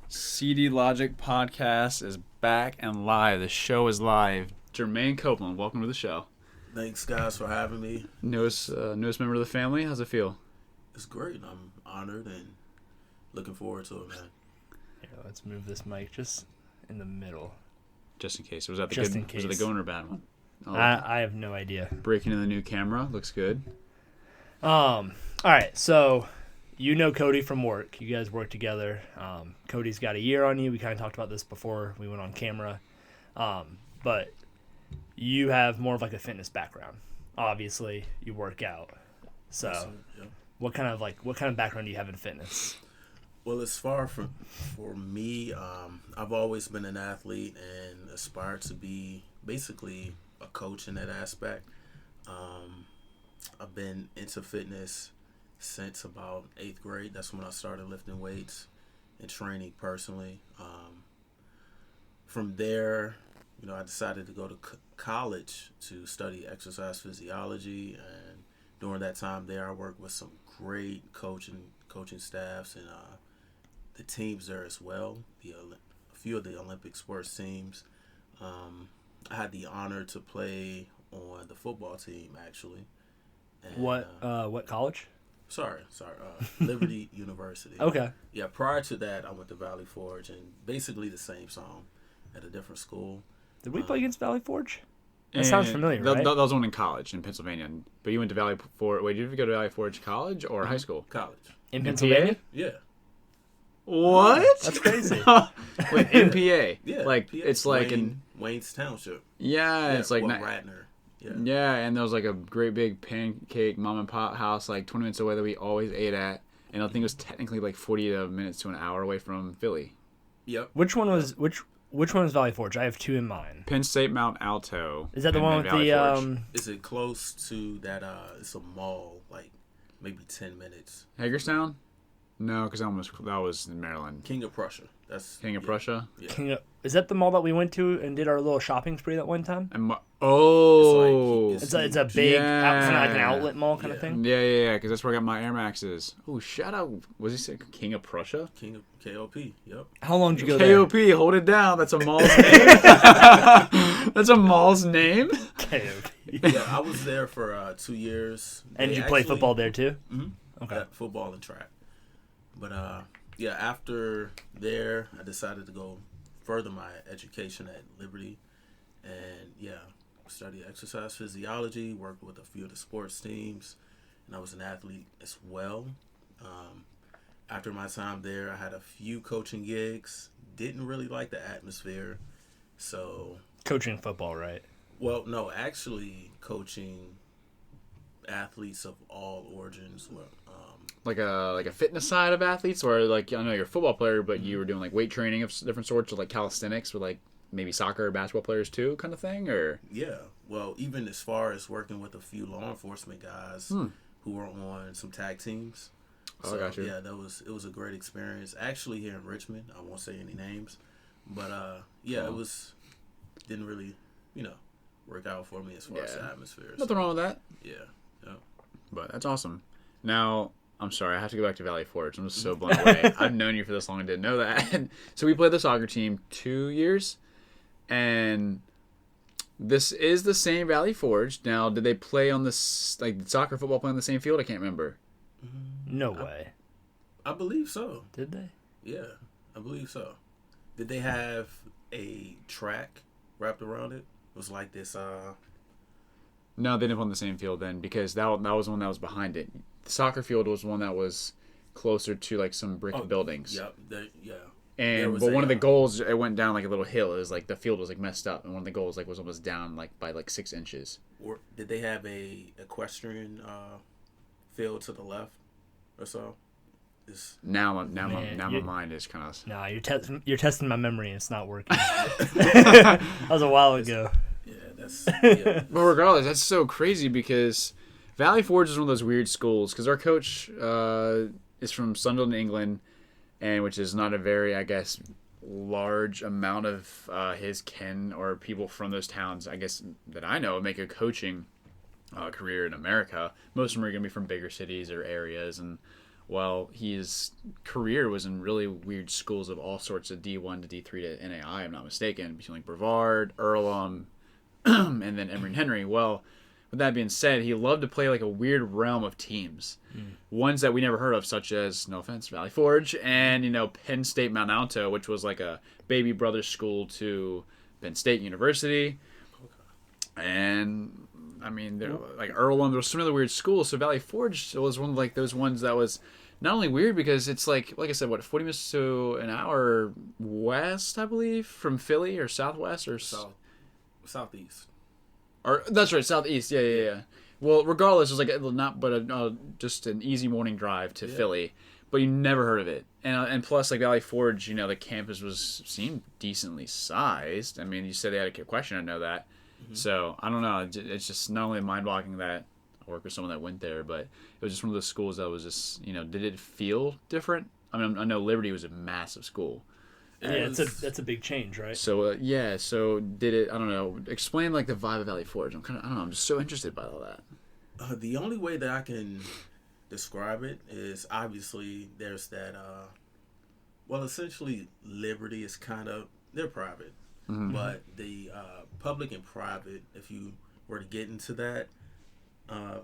CD Logic Podcast is back and live. The show is live. Jermaine Copeland, welcome to the show. Thanks, guys, for having me. Newest member of the family. How's it feel? It's great. I'm honored and looking forward to it, man. Yeah, let's move this mic just in the middle. Just in case. Was that the Just good? in case. Was it the good one or bad one? I have no idea. Breaking in the new camera looks good. All right, so you know Cody from work. You guys work together. Cody's got a year on you. We kind of talked about this before we went on camera. But you have more of like a fitness background. Obviously, you work out. So, Yeah. what kind of background do you have in fitness? Well, as far for me, I've always been an athlete and aspired to be basically a coach in that aspect. I've been into fitness since about 8th grade. That's when I started lifting weights and training personally. From there, I decided to go to college to study exercise physiology, and during that time there, I worked with some great coaching staffs and the teams there as well. A few of the Olympic sports teams. I had the honor to play on the football team, actually. And, What college? Sorry. Liberty University. Okay. Yeah, prior to that, I went to Valley Forge, and basically the same song at a different school. Did we play against Valley Forge? That sounds familiar, right? That was one in college in Pennsylvania. But you went to Valley Forge. Wait, did you go to Valley Forge College or high school? College. In Pennsylvania? Yeah. What? That's crazy. Wait, NPA. Yeah. Like, PA. it's like Wayne's Township. Yeah, it's like... Radnor. Yeah. Yeah, and there was like a great big pancake mom and pop house like 20 minutes away that we always ate at. And I think it was technically like 40 minutes to an hour away from Philly. Yep. Which one was Valley Forge? I have two in mind. Penn State Mount Alto. Is that the and one then with Valley Forge. Is it close to that? It's a mall, like maybe 10 minutes. Hagerstown? No, because that was in Maryland. King of Prussia. That's King of Prussia? Yeah. Is that the mall that we went to and did our little shopping spree that one time? It's It's a big, Yeah. kind of like an outlet mall kind of Yeah. thing. Yeah, because that's where I got my Air Maxes. Oh, shout out. Was he saying King of Prussia? King of KOP. Yep. How long did you go there? KOP, hold it down. That's a mall's name. That's a mall's name? KOP. Yeah, I was there for 2 years. And did you play football there too? Mm-hmm. Okay. Yeah, football and track. But yeah, after there, I decided to go further my education at Liberty, and studied exercise physiology, worked with a few of the sports teams, and I was an athlete as well. After my time there, I had a few coaching gigs. Didn't really like the atmosphere, so Coaching football, right? well, no, actually coaching athletes of all origins. Well, Like a fitness side of athletes, or like I know you're a football player, but you were doing like weight training of different sorts, or like calisthenics with like maybe soccer or basketball players too, kind of thing, or yeah, well, even as far as working with a few law enforcement guys who were on some tag teams. Oh, So, I got you. yeah, it was a great experience. Actually, here in Richmond, I won't say any names, but it didn't really, work out for me as far as the atmosphere. nothing wrong with that. Yeah. But that's awesome. Now, I'm sorry, I have to go back to Valley Forge. I'm just so blown away. I've known you for this long and didn't know that. So we played the soccer team 2 years, and this is the same Valley Forge. Now, did they play on this, like, did soccer, football play on the same field? I can't remember. No way. I believe so. Did they? Yeah, I believe so. Did they have a track wrapped around it? It was like this. No, they didn't play on the same field then, because that was the one that was behind it. The soccer field was one that was closer to, like, some brick buildings. Yep. Yeah. But one of the goals, it went down like a little hill. It was like the field was like messed up, and one of the goals like was almost down like by like 6 inches. Or did they have a equestrian field to the left or so? Now my mind is kind of. No, you're testing my memory and it's not working. That was a while ago. Yeah, that's. Yeah. But regardless, that's so crazy because Valley Forge is one of those weird schools because our coach is from Sunderland, England, and which is not a very, I guess, large amount of his kin or people from those towns, I guess, that I know make a coaching career in America. Most of them are going to be from bigger cities or areas and Well, his career was in really weird schools of all sorts of D1 to D3 to NAI, I'm not mistaken, between like Brevard, Earlham, and then Emory and Henry. Well, with that being said, he loved to play like a weird realm of teams. Ones that we never heard of, such as, no offense, Valley Forge, and, Penn State Mount Alto, which was like a baby brother school to Penn State University. And, I mean, like Earlham, there was some other weird schools. So Valley Forge was one of like those ones that was not only weird because it's like I said, 40 minutes to an hour west, I believe, from Philly, or southwest, or southeast. Or that's right, southeast. Yeah. Well, regardless, it was like not but just an easy morning drive to Philly, but you never heard of it. And plus, like Valley Forge, the campus seemed decently sized. I mean, you said they had a question, I know that. So I don't know. It's just not only mind-boggling that I work with someone that went there, but it was just one of those schools that was just, did it feel different? I mean, I know Liberty was a massive school. That's a big change, right? So so did it? I don't know. Explain like the vibe of Valley Forge. I don't know. I'm just so interested by all that. The only way that I can describe it is obviously there's that. Essentially Liberty is they're private, but the public and private. If you were to get into that,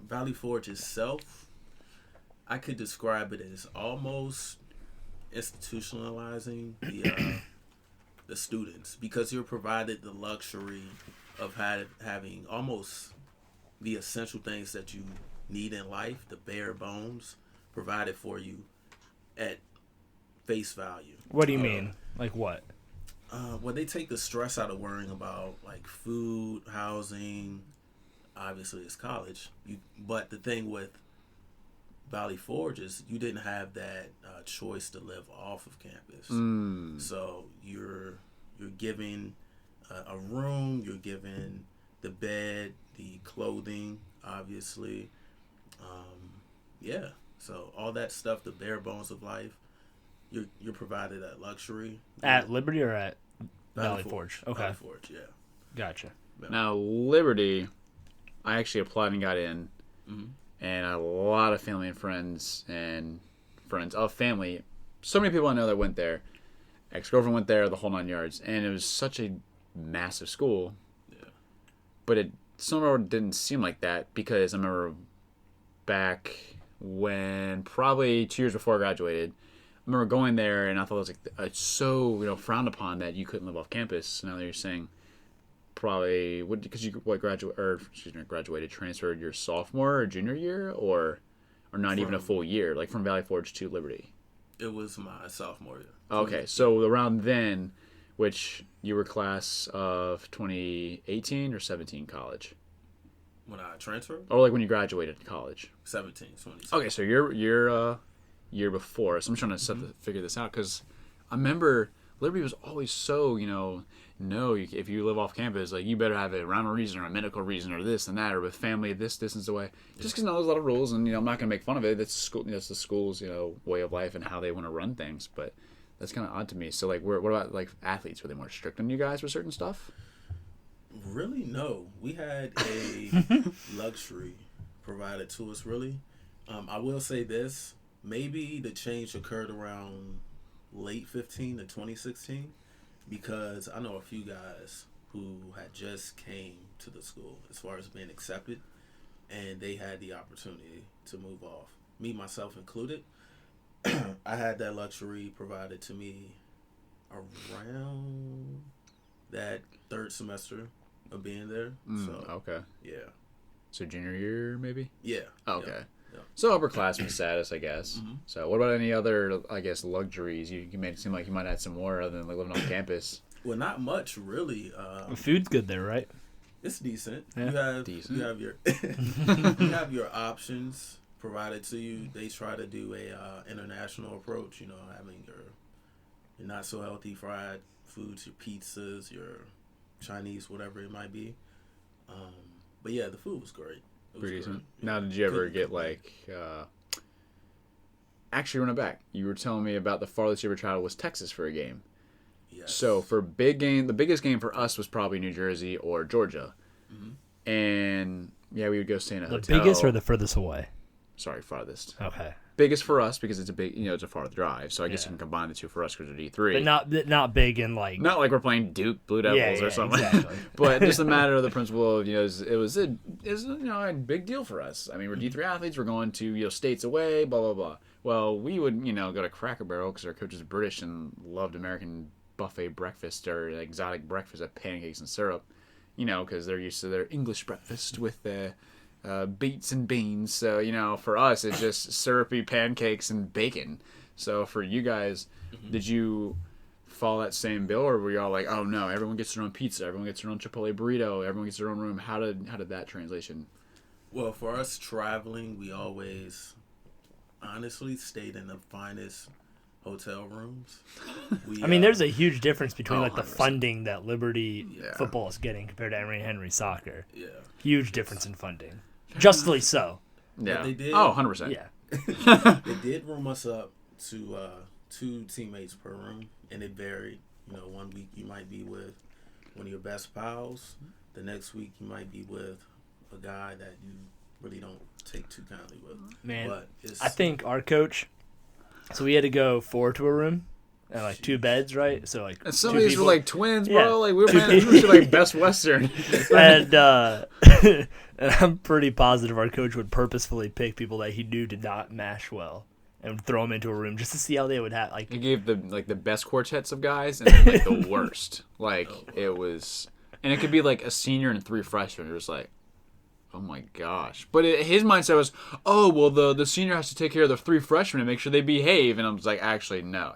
Valley Forge itself, I could describe it as almost institutionalizing the students, because you're provided the luxury of having almost the essential things that you need in life, the bare bones, provided for you at face value. What do you mean? Like what? When they take the stress out of worrying about like food, housing, obviously it's college. But the thing with Valley Forge is you didn't have that choice to live off of campus. So you're given a room, you're given the bed, the clothing, obviously. So all that stuff, the bare bones of life, you're provided that luxury. At Liberty or at Valley Forge? Okay. Valley Forge, yeah. Gotcha. Now, Liberty, I actually applied and got in. And a lot of family and friends of family. So many people I know that went there. Ex-girlfriend went there, the whole 9 yards. And it was such a massive school. Yeah. But it somehow didn't seem like that, because I remember back when, probably 2 years before I graduated, I remember going there and I thought it was like it's so frowned upon that you couldn't live off campus. So now that you're saying probably because you graduated, transferred your sophomore or junior year, or not even a full year, like from Valley Forge to Liberty. It was my sophomore year. Okay, so around then, which you were class of 2018 or 17 college? When I transferred? Or like when you graduated college? 2017. Okay, so you're year before. So I'm trying to figure this out, because I remember Liberty was always so, if you live off campus, like you better have a rhyme or reason or a medical reason or this and that, or with family this distance away. Just because there's a lot of rules, and I'm not gonna make fun of it. That's school. That's the school's way of life and how they want to run things. But that's kind of odd to me. So like, what about like athletes? Were they more strict on you guys with certain stuff? Really, no. We had a luxury provided to us. Really, I will say this. Maybe the change occurred around late 15 to 2016, because I know a few guys who had just came to the school as far as being accepted, and they had the opportunity to move off. Me, myself included. I had that luxury provided to me around that third semester of being there. Okay. Yeah. So junior year, maybe? Yeah. Okay. Yeah. So upperclassman status, I guess. So what about any other, I guess, luxuries? You made it seem like you might have some more other than like living on campus. Well, not much, really. The food's good there, right? It's decent. Yeah. You have your you have your options provided to you. They try to do a international approach. Having your not so healthy fried foods, your pizzas, your Chinese, whatever it might be. But yeah, the food was great. Pretty decent. Now, did you ever get like? Actually, running back, you were telling me about the farthest you ever traveled was Texas for a game. Yes. So for big game, the biggest game for us was probably New Jersey or Georgia, and we would go stay in a hotel. The biggest or the furthest away? Sorry, farthest. Okay. biggest for us because it's a big, it's a far drive. So I guess you can combine the two for us because they're D3. But not big in like. Not like we're playing Duke Blue Devils or something. Exactly. But just a matter of the principle of it was a big deal for us. I mean, we're D3 athletes. We're going to states away. Blah blah blah. Well, we would go to Cracker Barrel because our coach is British and loved American buffet breakfast or exotic breakfast of pancakes and syrup. Because they're used to their English breakfast with beets and beans. So, for us, it's just syrupy pancakes and bacon. So for you guys, did you follow that same bill, or were y'all like, oh no, everyone gets their own pizza, everyone gets their own Chipotle burrito, everyone gets their own room? How did that translation? Well, for us traveling, we always honestly stayed in the finest hotel rooms. I mean, there's a huge difference between the 100%. funding that Liberty football is getting compared to Emory Henry soccer. Yeah. Huge difference in funding. Justly so. Yeah. They did. Oh, 100%. Yeah. They did room us up to 2 teammates per room, and it varied. 1 week you might be with one of your best pals. The next week you might be with a guy that you really don't take too kindly with. Man, but I think our coach, so we had to go 4 to a room and 2 beds, right? So And some of these were people. like twins, bro. Yeah. Like we were like Best Western. and and I'm pretty positive our coach would purposefully pick people that he knew did not mash well and throw them into a room just to see how they would have. He gave the best quartets of guys and then, the worst. It was, and it could be like a senior and 3 freshmen. It was like, oh my gosh. But his mindset was, oh well, the senior has to take care of the 3 freshmen and make sure they behave. And I was like, actually no.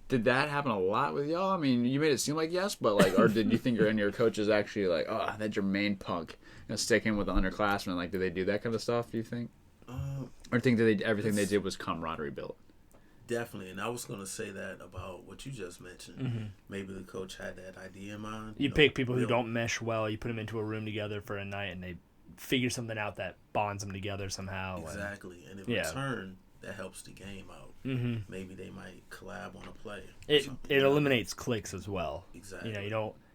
Did that happen a lot with y'all? I mean, you made it seem like yes, but or did you think any of your coaches actually oh, that Jermaine punk, stick in with the underclassmen? Did they do that kind of stuff? Do you think? Or think that everything they did was camaraderie built? Definitely, and I was going to say that about what you just mentioned. Mm-hmm. Maybe the coach had that idea in mind. You pick people who don't mesh well. You put them into a room together for a night, and they figure something out that bonds them together somehow. Exactly, and in return, that helps the game out. Mm-hmm. Maybe they might collab on a play. It eliminates cliques as well. Exactly.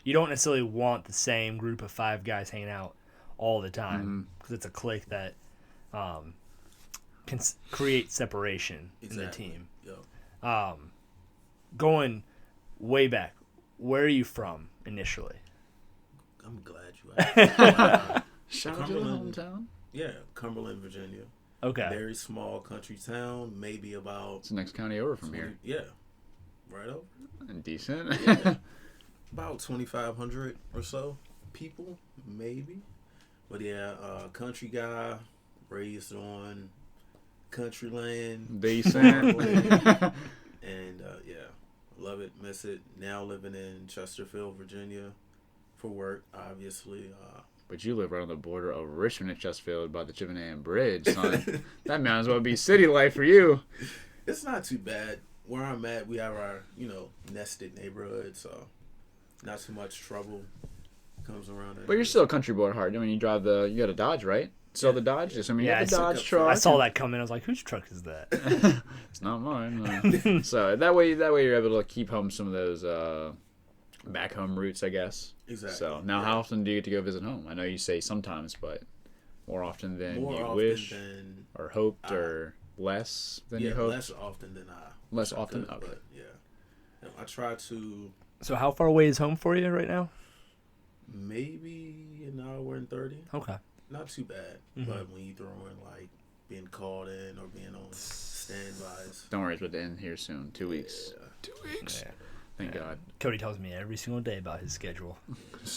You don't necessarily want the same group of 5 guys hanging out all the time because it's a clique that can create separation in the team. Yep. Going way back, where are you from initially? I'm glad you asked. Shout out to the hometown. Yeah, Cumberland, Virginia. Okay. Very small country town, maybe about... It's the next county over from 20, here. Yeah, right over. And decent. Yeah. About 2,500 or so people, maybe. But yeah, country guy, raised on country land. Decent. And love it, miss it. Now living in Chesterfield, Virginia for work, obviously. But you live right on the border of Richmond and Chesterfield by the Chippendale Bridge, son. That might as well be city life for you. It's not too bad. Where I'm at, we have our, nested neighborhood, so not too much trouble comes around. But you're still a country boy at heart. I mean, you got a Dodge, right? Still the Dodge? You got the Dodge truck. I saw that coming. I was like, whose truck is that? It's not mine. So that way you're able to keep home some of those back home roots, I guess. Exactly. So now, how often do you get to go visit home? I know you say sometimes, but more often than you wish, or hoped, or less than you hoped. Less often than I. Less often. Could, okay. But yeah, I try to. So how far away is home for you right now? Maybe an hour and 30. Okay. Not too bad, but when you throw in being called in or being on standbys. Don't worry, it's about to end here soon. 2 weeks. Yeah. 2 weeks. Yeah. Thank God. Cody tells me every single day about his schedule.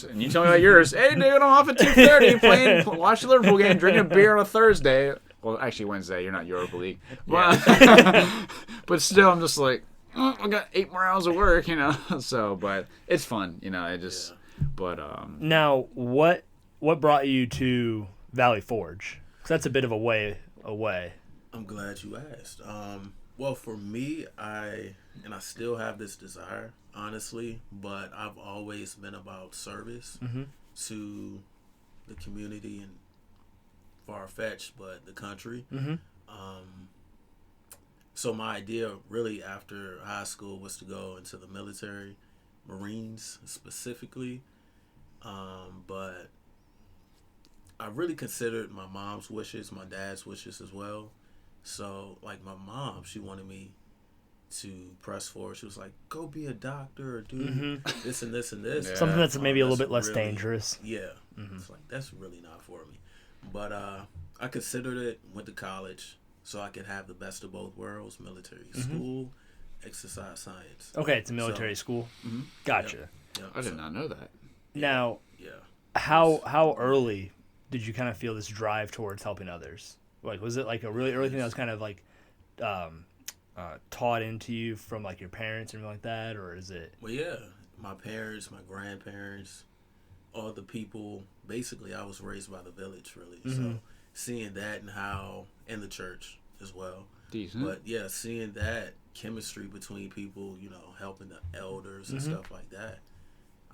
And you tell me about yours. Hey, dude, I'm off at 2:30 watch the Liverpool game, drinking a beer on a Thursday. Well, actually Wednesday. You're not Europa League. Yeah. But still, I'm just like, I got 8 more hours of work, So, but it's fun, It just, but Now, what brought you to Valley Forge? 'Cause that's a bit of a way away. I'm glad you asked. Well, for me, I still have this desire, honestly, but I've always been about service to the community and far-fetched, but the country. So my idea really after high school was to go into the military, Marines specifically, but I really considered my mom's wishes, my dad's wishes as well, So, like, my mom, she wanted me to press forward. She was like, go be a doctor or do this and this and this. Yeah. Something that's maybe a little That's bit less really- dangerous. Yeah. It's like, that's really not for me. But I considered it, went to college so I could have the best of both worlds, military school, exercise science. Okay, it's a military school. Gotcha. Yep. I did not know that. Now, Yeah. how early did you kind of feel this drive towards helping others? Like, was it like a really early thing that was kind of like taught into you from like your parents or anything like that, or is it? Well, yeah, my parents, my grandparents, all the people. Basically, I was raised by the village, really. So seeing that and the church as well. Decent. But yeah, seeing that chemistry between people, helping the elders and stuff like that,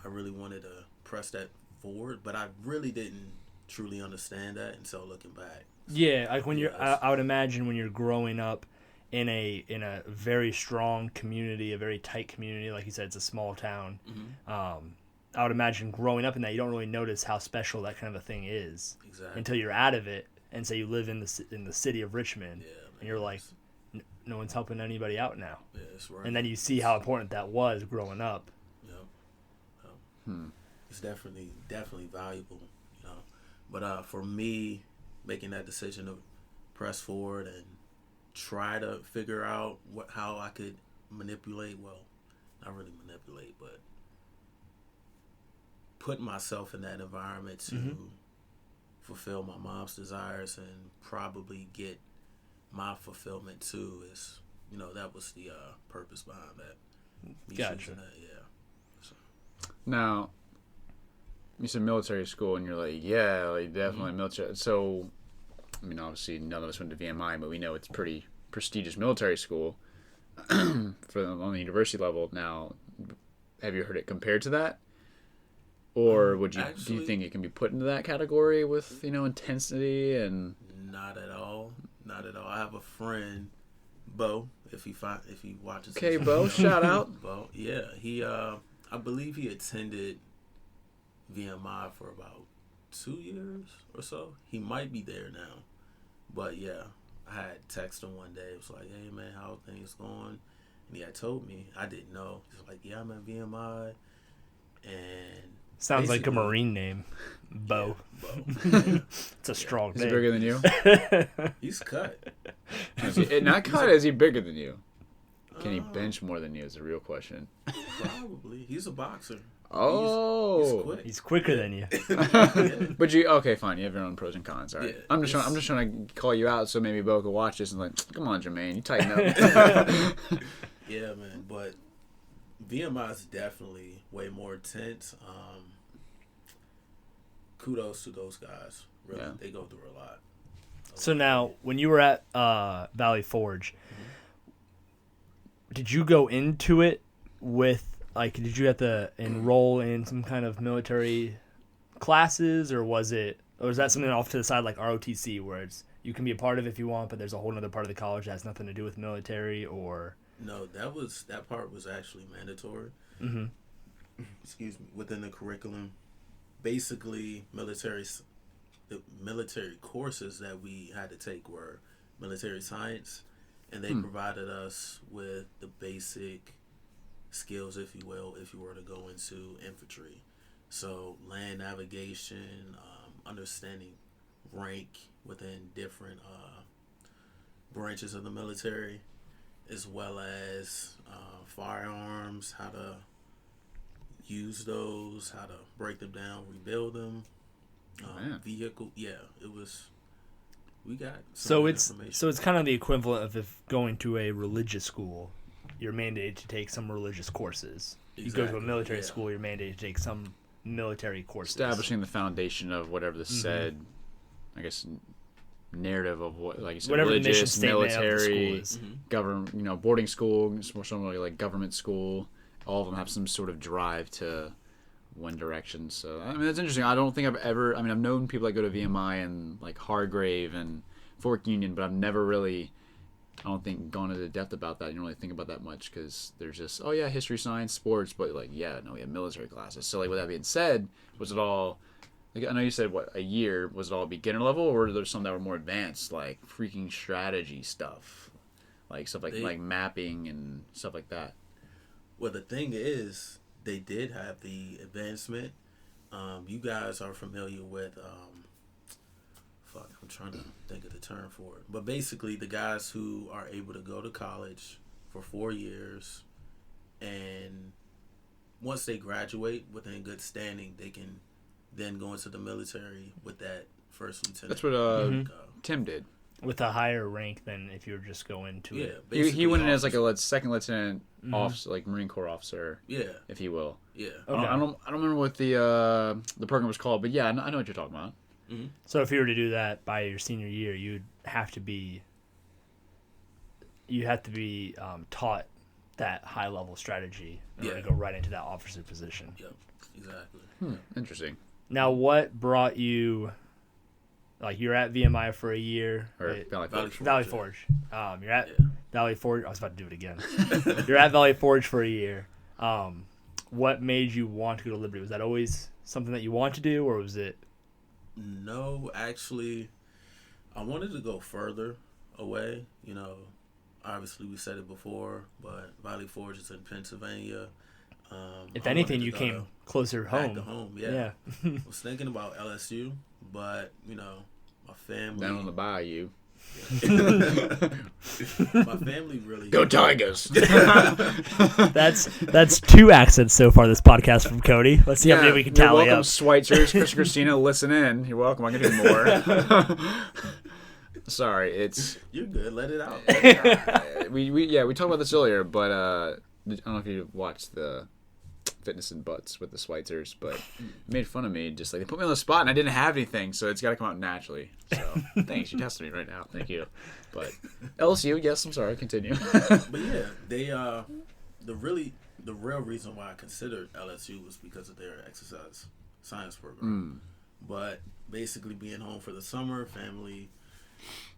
I really wanted to press that forward. But I really didn't truly understand that until looking back. Yeah, like when I would imagine when you're growing up in a very strong community, a very tight community, like you said, it's a small town. I would imagine growing up in that, you don't really notice how special that kind of a thing is until you're out of it, and say you live in the city of Richmond, and you're like, no one's helping anybody out now. Yeah, that's right. And then you see how important that was growing up. It's definitely valuable, But for me, making that decision to press forward and try to figure out how I could manipulate. Well, not really manipulate, but put myself in that environment to fulfill my mom's desires and probably get my fulfillment too. Is that was the purpose behind that. Me Gotcha. choosing that, yeah. So. Now, you said military school, and you're like, yeah, like definitely military. So, I mean, obviously, none of us went to VMI, but we know it's pretty prestigious military school on the university level. Now, have you heard it compared to that, or do you think it can be put into that category with intensity and? Not at all. Not at all. I have a friend, Bo. If he watches. Okay, Bo. Shout out. Bo. Yeah, he. I believe he attended VMI for about 2 years or so. He might be there now, but yeah, I had texted him one day. It was like, "Hey man, how are things going?" And he had told me. I didn't know. He's like, "Yeah, I'm at VMI," and sounds like a Marine name, Bo. Yeah, Bo. It's a strong Is name. he bigger than you? He's cut. Not cut. Is he bigger than you? Can he bench more than you? Is the real question. Probably. He's a boxer. Oh, he's quick. He's quicker than you. Yeah. But okay, fine. You have your own pros and cons. All right. Yeah, I'm just trying to call you out so maybe Bo could watch this and like, come on, Jermaine, you tighten up. Yeah, man. But VMI is definitely way more intense. Kudos to those guys. Really, they go through a lot. So now, when you were at Valley Forge, did you go into it with, like, did you have to enroll in some kind of military classes, or was that something off to the side like ROTC, where it's you can be a part of it if you want, but there's a whole other part of the college that has nothing to do with military, or? No, that part was actually mandatory. Excuse me. Within the curriculum, basically the military courses that we had to take were military science, and they provided us with the basic skills, if you will, if you were to go into infantry. So land navigation, understanding rank within different branches of the military, as well as firearms, how to use those, how to break them down, rebuild them. Vehicle, it was. We got So it's kind of the equivalent of if going to a religious school, you're mandated to take some religious courses. You go to a military school, you're mandated to take some military courses. Establishing the foundation of whatever the said, I guess, narrative of what, like you said, whatever the mission religious, statement of the military, school is. government, boarding school, something like government school. All of them have some sort of drive to one direction. So I mean, that's interesting. I don't think I've known people that go to VMI and like Hargrave and Fork Union, but I've never really, I don't think, gone into depth about that. You don't really think about that much because there's just, history, science, sports, but like, we have military classes. So like, with that being said, was it all Like, I know you said a year. Was it all beginner level, or were there some that were more advanced, like freaking strategy stuff, like stuff like mapping and stuff like that? Well, the thing is, they did have the advancement. You guys are familiar with I'm trying to think of the term for it. But basically, the guys who are able to go to college for 4 years, and once they graduate within good standing, they can then go into the military with that first lieutenant. That's what Tim did. With a higher rank than if you were just going to it. He went in as like a second lieutenant officer, like Marine Corps officer. Yeah, if you will. Yeah. Okay. I don't remember what the program was called, but yeah, I know what you're talking about. Mm-hmm. So if you were to do that by your senior year, you'd have to be taught that high level strategy in order to go right into that officer position. Yep, exactly. Interesting. Now, what brought you? Like, you're at VMI for a year. Or Valley Forge. You're at Valley Forge. I was about to do it again. You're at Valley Forge for a year. What made you want to go to Liberty? Was that always something that you want to do, or was it? No, actually, I wanted to go further away. You know, obviously we said it before, but Valley Forge is in Pennsylvania. If anything, you came closer home. Back to home, yeah. I was thinking about LSU, but, you know, my family... Down on the bayou. My family really... Go Tigers! That's 2 accents so far this podcast from Cody. Let's see how many we can tally welcome, up. Schweitzers, Chris and Christina, listen in. You're welcome. I can do more. Sorry, it's... You're good. Let it out. We talked about this earlier, but I don't know if you watched the Fitness and Butts with the Schweitzers, but made fun of me. Just like, they put me on the spot and I didn't have anything, so it's got to come out naturally. So thanks, you tested me right now. Thank you. But LSU, yes, I'm sorry. Continue. But yeah, they the real reason why I considered LSU was because of their exercise science program. But basically, being home for the summer, family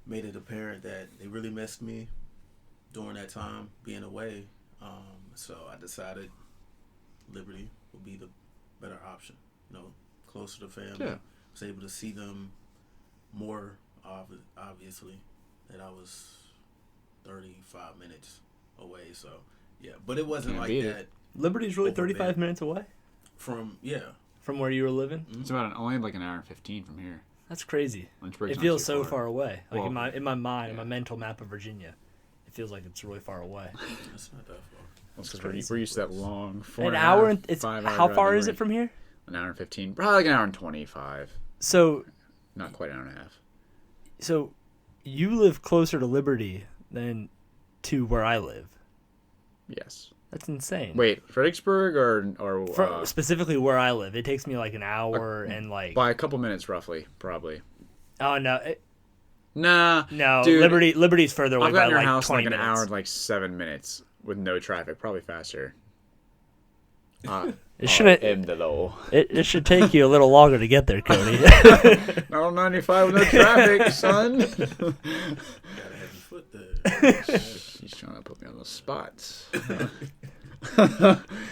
made it apparent that they really missed me during that time being away. So I decided Liberty would be the better option. You know, closer to family. Yeah. Was able to see them more, obviously, that I was 35 minutes away. So, yeah. But it wasn't like that. Liberty's really 35 minutes away? From where you were living? It's about only like an hour and 15 from here. That's crazy. Lynchburg's It not feels too so far. far away. Like, Well, in my mind, in my mental map of Virginia, it feels like it's really far away. That's not that far. We're used to that long 4 An hour and half, it's 5 hour how drive far every- is it from here? An hour and 15, probably like an hour and 25. So Not quite an hour and a half. So you live closer to Liberty than to where I live. Yes. That's insane. Wait, Fredericksburg or specifically where I live, it takes me like an hour and like by a couple minutes roughly, probably. Oh no. Nah. No, dude, Liberty's further away I've got by in your like house 20 like minutes. an hour and like 7 minutes with no traffic, probably faster. It shouldn't. It should take you a little longer to get there, Cody. Not on 95 with no traffic, son. Got a heavy foot there. He's trying to put me on the spots.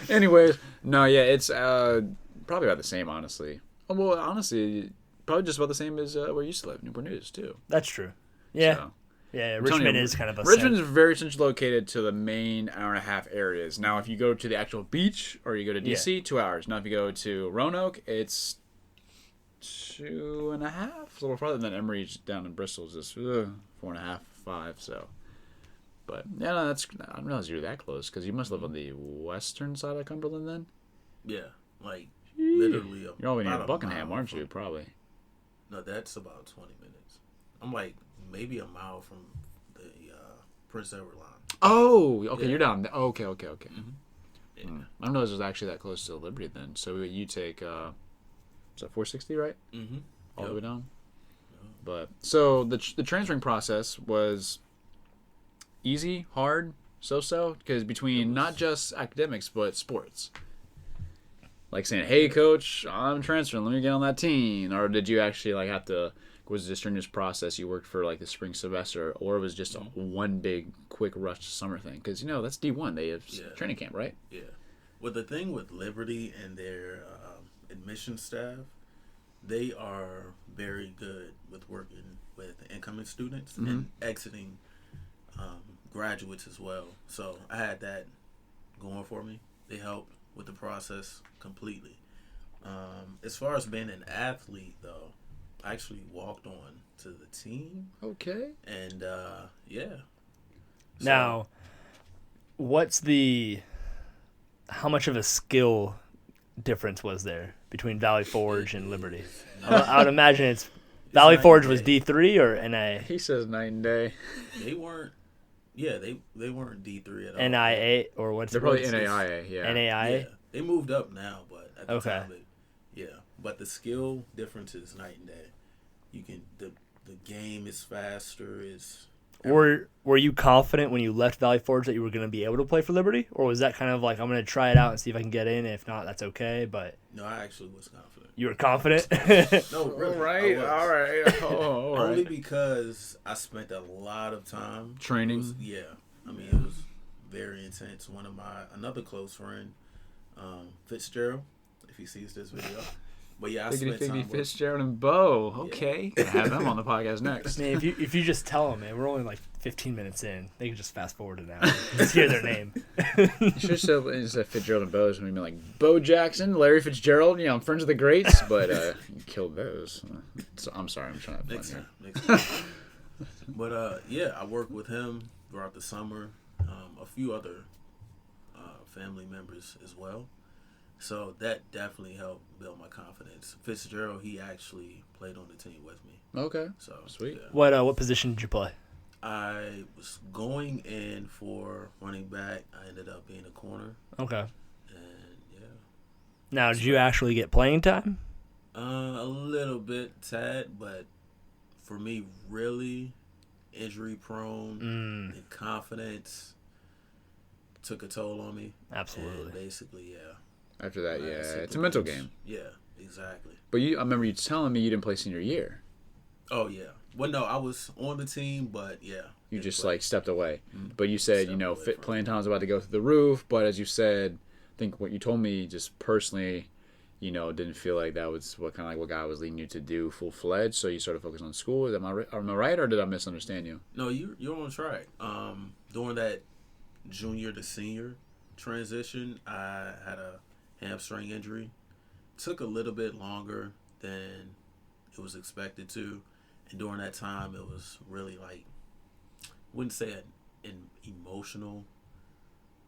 Anyways, no, yeah, it's probably about the same, honestly. Well, honestly, probably just about the same as where you used to live, Newport News, too. That's true. Yeah. So, yeah, I'm telling Richmond you, is kind of a Richmond's very centrally located to the main hour and a half areas. Now, if you go to the actual beach or you go to DC, 2 hours. Now, if you go to Roanoke, it's 2.5. It's a little farther than Emory's down in Bristol. It's just 4.5, 5. So, but yeah, no, I didn't realize you were that close because you must live on the western side of Cumberland then. Yeah, like literally. You're all the way near about a Buckingham, mile aren't you? from- Probably. No, that's about 20 minutes. I'm like maybe a mile from the Prince Edward line. Oh, okay, Yeah. you're down. Okay. Yeah. I don't know if it was actually that close to Liberty then. So you take, is that 460, right? Mm-hmm. All the way down. But so the transferring process was easy, hard, so because between not just academics but sports. Like saying, "Hey, coach, I'm transferring. Let me get on that team." Or did you actually like have to? Was this during this process you worked for like the spring semester, or was it just one big quick rush summer thing? Because that's D1. They have training camp, right? Yeah. Well, the thing with Liberty and their admission staff, they are very good with working with incoming students and exiting graduates as well. So I had that going for me. They helped with the process completely. As far as being an athlete, though, I actually walked on to the team. Okay. And, yeah. So, Now, how much of a skill difference was there between Valley Forge and Liberty? I would imagine Valley Forge was D3 or NA? He says night and day. They weren't. Yeah, they weren't D3 at all. NIA or what's They're probably what's NAIA, yeah. NAIA? Yeah, they moved up now, but at the Okay. time, but the skill difference is night and day. You can the game is faster. Were you confident when you left Valley Forge that you were going to be able to play for Liberty, or was that kind of like I'm going to try it out and see if I can get in? If not, that's okay. But No, I actually was confident. you were confident. No, really. All right. Oh, all Only right. because I spent a lot of time Training. I mean, it was very intense. Another close friend, Fitzgerald, if he sees this video. But yeah, I spent time with Fitzgerald and Bo. Okay. Gonna have them on the podcast next. Man, if you just tell them, man, we're only like 15 minutes in, they can just fast forward it now. Just hear their name. You should have said Fitzgerald and Bo. It's going to be like Bo Jackson, Larry Fitzgerald. I'm friends with the greats, but you killed those. So, I'm sorry. I'm trying to next find time. But yeah, I worked with him throughout the summer. A few other family members as well. So that definitely helped build my confidence. Fitzgerald, he actually played on the team with me. Okay. So Sweet. Yeah. What position did you play? I was going in for running back. I ended up being a corner. Okay. And yeah. Now, did you actually get playing time? A little bit, tad, but for me, really injury prone and confidence took a toll on me. Absolutely. And basically, yeah. After that, My yeah, it's a symptoms- mental game. Yeah, exactly. But I remember you telling me you didn't play senior year. Oh yeah. Well, no, I was on the team, but yeah. You didn't just play. like stepped away. But you said, Stepped away fit from playing time was about to go through the roof. But as you said, I think what you told me just personally, didn't feel like that was what God was leading you to do full fledged. So you started focusing on school. Am I right, or did I misunderstand you? No, you're on track. During that junior to senior transition, I had a hamstring injury. Took a little bit longer than it was expected to, and during that time, it was really like, I wouldn't say an emotional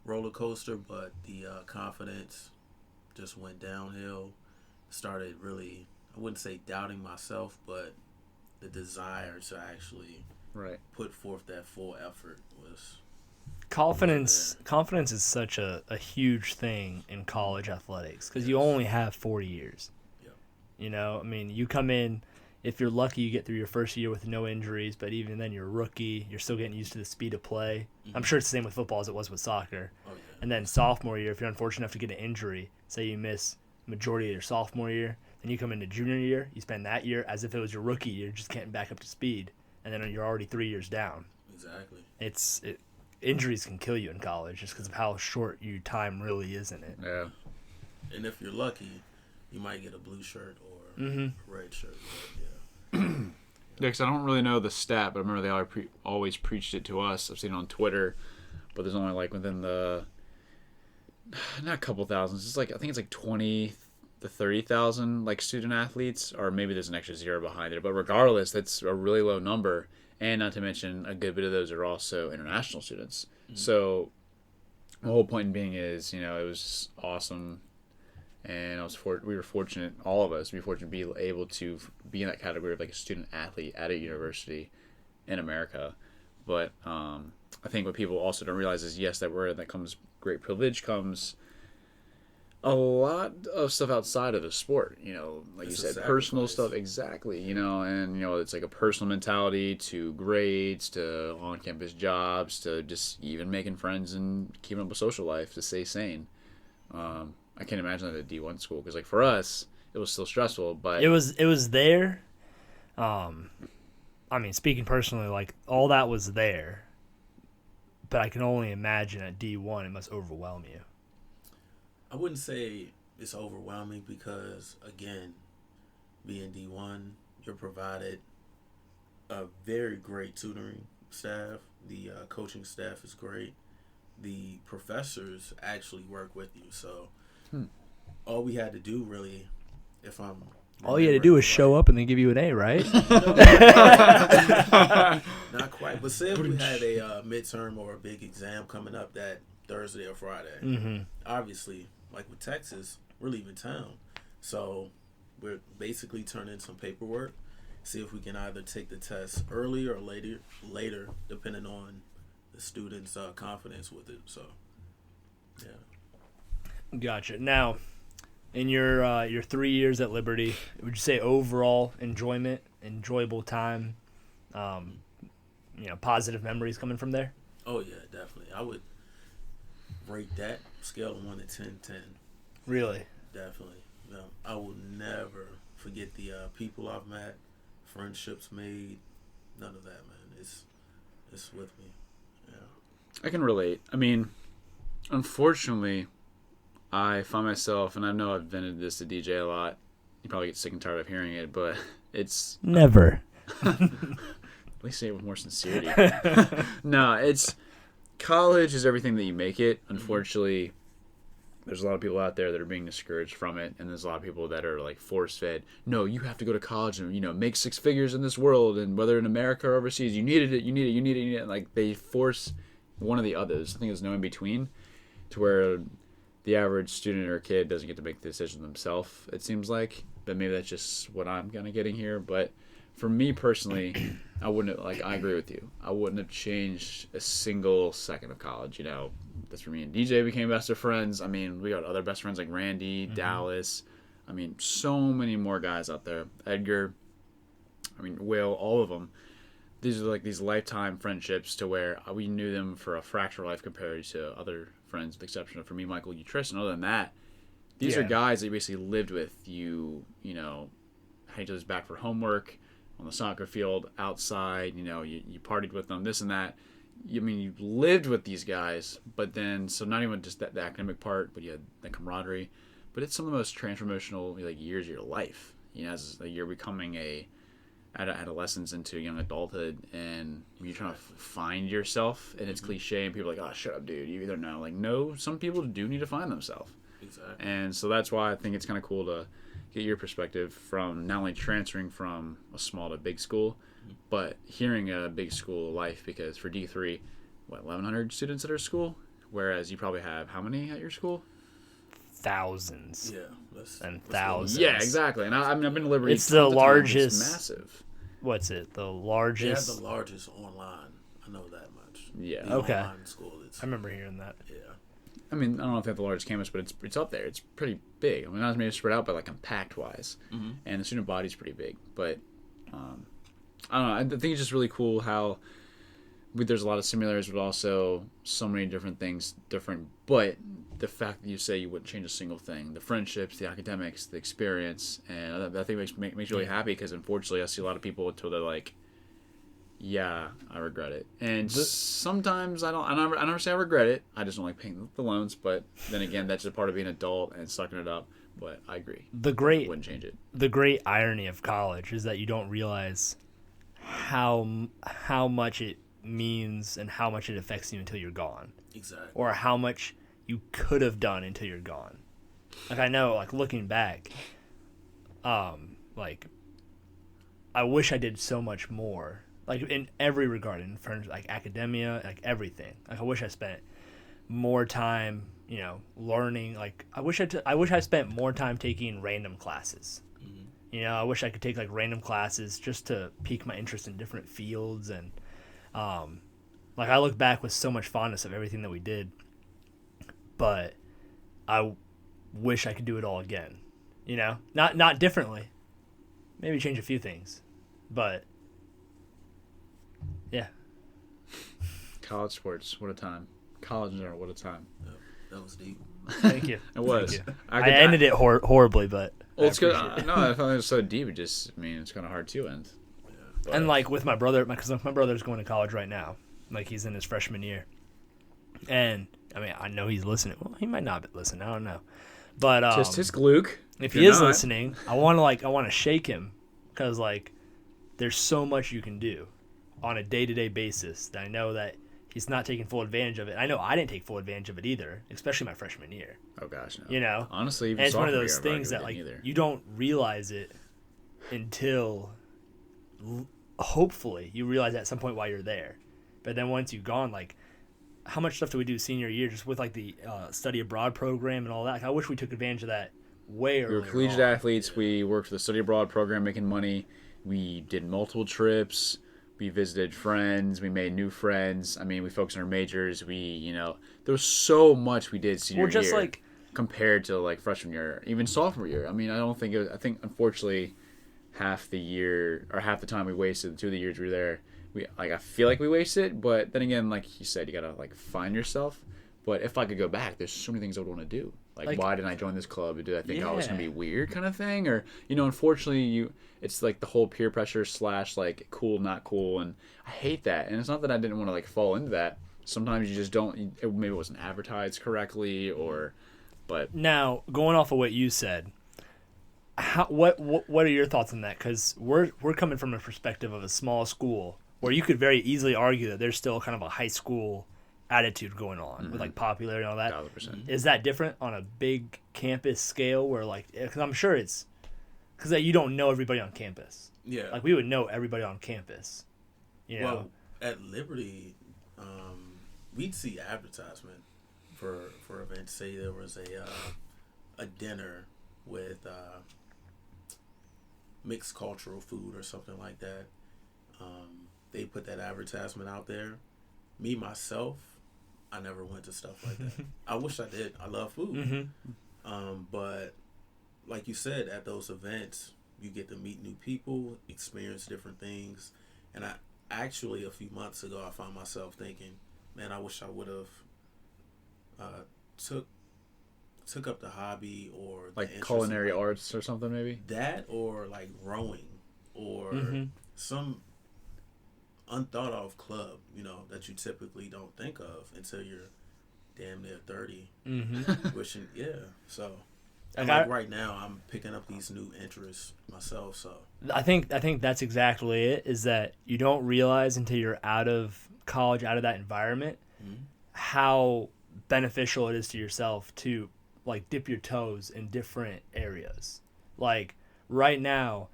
roller coaster, but the confidence just went downhill. Started really, I wouldn't say doubting myself, but the desire to actually put forth that full effort was. Confidence is such a huge thing in college athletics because you only have 4 years. Yeah. I mean, you come in, if you're lucky, you get through your first year with no injuries, but even then you're a rookie. You're still getting used to the speed of play. I'm sure it's the same with football as it was with soccer. Oh, yeah. And then sophomore year, if you're unfortunate enough to get an injury, say you miss majority of your sophomore year, then you come into junior year, you spend that year as if it was your rookie year, just getting back up to speed, and then you're already 3 years down. Exactly. Injuries can kill you in college just because of how short your time really is in it. Yeah. And if you're lucky, you might get a blue shirt or a red shirt. But, Yeah, because I don't really know the stat, but I remember they always preached it to us. I've seen it on Twitter, but there's only within the not a couple thousands. It's I think it's 20 to 30,000 student athletes, or maybe there's an extra zero behind it. But regardless, that's a really low number, and not to mention a good bit of those are also international students. So the whole point being is, it was just awesome. And we were fortunate, all of us, to be able to be in that category of a student athlete at a university in America. But I think what people also don't realize is, yes, that comes great privilege, comes a lot of stuff outside of the sport. Like you said, personal stuff, exactly. And it's a personal mentality to grades, to on-campus jobs, to just even making friends and keeping up a social life to stay sane. I can't imagine that at a D1 school because, for us, it was still stressful. But it was there. I mean, speaking personally, all that was there. But I can only imagine at D1 it must overwhelm you. I wouldn't say it's overwhelming because, again, being D1, you're provided a very great tutoring staff. The coaching staff is great. The professors actually work with you. So all we had to do really, if I'm all you had to do was show up and they give you an A, right? Not quite. But say if we had a midterm or a big exam coming up that Thursday or Friday, obviously, like with Texas, we're leaving town. So we're basically turning some paperwork, see if we can either take the test early or later, depending on the student's confidence with it. So, yeah. Gotcha. Now, in your 3 years at Liberty, would you say overall enjoyable time, positive memories coming from there? Oh, yeah, definitely. I would rate that scale of 1 to 10. Really? Definitely. No, I will never forget the people I've met, friendships made, none of that, man. It's with me. Yeah. I can relate. I mean, unfortunately, I find myself, and I know I've vented this to DJ a lot. You probably get sick and tired of hearing it, but it's never. At least say it with more sincerity. No, it's college is everything that you make it. Unfortunately, there's a lot of people out there that are being discouraged from it, and there's a lot of people that are like force-fed. No, you have to go to college and make 6 figures in this world, and whether in America or overseas, you need it. Like they force one or the others. I think there's no in between, to where the average student or kid doesn't get to make the decision themselves. It seems like, but maybe that's just what I'm kind of getting here. But for me personally, I agree with you. I wouldn't have changed a single second of college. That's where me and DJ became best of friends. I mean, we got other best friends like Randy, Dallas. I mean, so many more guys out there. Edgar. I mean, Will, all of them. These are like these lifetime friendships to where we knew them for a fraction of life compared to other friends, with the exception of, for me, Michael, you, Tristan. Other than that, these are guys that you basically lived with. You had each other's back for homework, on the soccer field, outside. You partied with them, this and that. You lived with these guys, but then, so not even just the academic part, but you had the camaraderie. But it's some of the most transformational years of your life. As you're becoming adolescence into young adulthood, and you're trying to find yourself, and it's cliche, and people are like, oh, shut up, dude, you either know. Like, no, some people do need to find themselves. Exactly. And so that's why I think it's kind of cool to get your perspective from not only transferring from a small to big school, but hearing a big school life, because for D3, 1,100 students at our school, whereas you probably have how many at your school? Thousands. Yeah. And thousands. Yeah, exactly. And I've been to Liberty. It's the largest. It's massive. What's it? The largest. They have the largest online. I know that much. Yeah. The okay. Online school. I remember hearing that. Yeah. I mean, I don't know if they have the largest campus, but it's up there. It's pretty big. I mean, not as many spread out, but like compact-wise. Mm-hmm. And the student body's pretty big. But I don't know. I think it's just really cool how there's a lot of similarities, but also so many different things different. But the fact that you say you wouldn't change a single thing, the friendships, the academics, the experience, and I think makes me really happy, because unfortunately I see a lot of people until they're like, yeah, I regret it. And sometimes I never say I regret it. I just don't like paying the loans. But then again, that's just part of being an adult and sucking it up. But I agree. Wouldn't change it. The great irony of college is that you don't realize how much it means and how much it affects you until you're gone. Exactly. Or how much you could have done until you're gone. Like, I know, like, looking back, like, I wish I did so much more. Like, in every regard, in terms of, like, academia, like, everything. Like, I wish I spent more time, learning. Like, I wish I spent more time taking random classes. Mm-hmm. I wish I could take, like, random classes just to pique my interest in different fields. And, like, I look back with so much fondness of everything that we did. But I wish I could do it all again. Not differently. Maybe change a few things. But yeah. College sports, what a time. College in general, what a time. Yeah, that was deep. Thank you. It was. You. I ended it horribly, but well, it's good. No, I thought it was so deep. It's kind of hard to end. Yeah. And like with my brother, because my brother's going to college right now. Like, he's in his freshman year, and I mean, I know he's listening. Well, he might not listen. I don't know, But Tisk tisk Luke. if You're he is not. listening, I want to shake him because like there's so much you can do on a day-to-day basis that I know that he's not taking full advantage of it. I know I didn't take full advantage of it either, especially my freshman year. Oh gosh, no. You know, honestly, even and it's one of sophomore those year, I things that like either. you don't realize it until hopefully you realize at some point while you're there. But then once you've gone, like how much stuff do we do senior year just with like the study abroad program and all that? Like, I wish we took advantage of that way earlier. We were collegiate athletes. We worked for the study abroad program, making money. We did multiple trips. We visited friends. We made new friends. I mean, we focused on our majors. There was so much we did senior just year like compared to like freshman year, even sophomore year. I mean, I think unfortunately, half the year or half the time we wasted, 2 of the years we were there, I feel like we wasted. But then again, like you said, you gotta like find yourself. But if I could go back, there's so many things I would want to do. Like, why didn't I join this club? Did I think I was going to be weird kind of thing? Or, unfortunately, it's like the whole peer pressure / like cool, not cool. And I hate that. And it's not that I didn't want to like fall into that. Sometimes you just don't, maybe it wasn't advertised correctly but. Now, going off of what you said, what are your thoughts on that? Because we're coming from a perspective of a small school where you could very easily argue that there's still kind of a high school attitude going on with like popularity and all that. 1,000%. Is that different on a big campus scale where like, because I'm sure it's because you don't know everybody on campus. Yeah. Like we would know everybody on campus. Well, at Liberty, we'd see advertisement for events. Say there was a dinner with mixed cultural food or something like that. They put that advertisement out there. Me myself, I never went to stuff like that. I wish I did. I love food. Mm-hmm. But like you said, at those events, you get to meet new people, experience different things. And I actually, a few months ago, I found myself thinking, man, I wish I would have took up the hobby or the like culinary arts or something maybe? That or like rowing or some unthought of club, that you typically don't think of until you're damn near 30. Wishing, so right now I'm picking up these new interests myself. So I think that's exactly it. Is that you don't realize until you're out of college, out of that environment, how beneficial it is to yourself to like dip your toes in different areas. Like right now,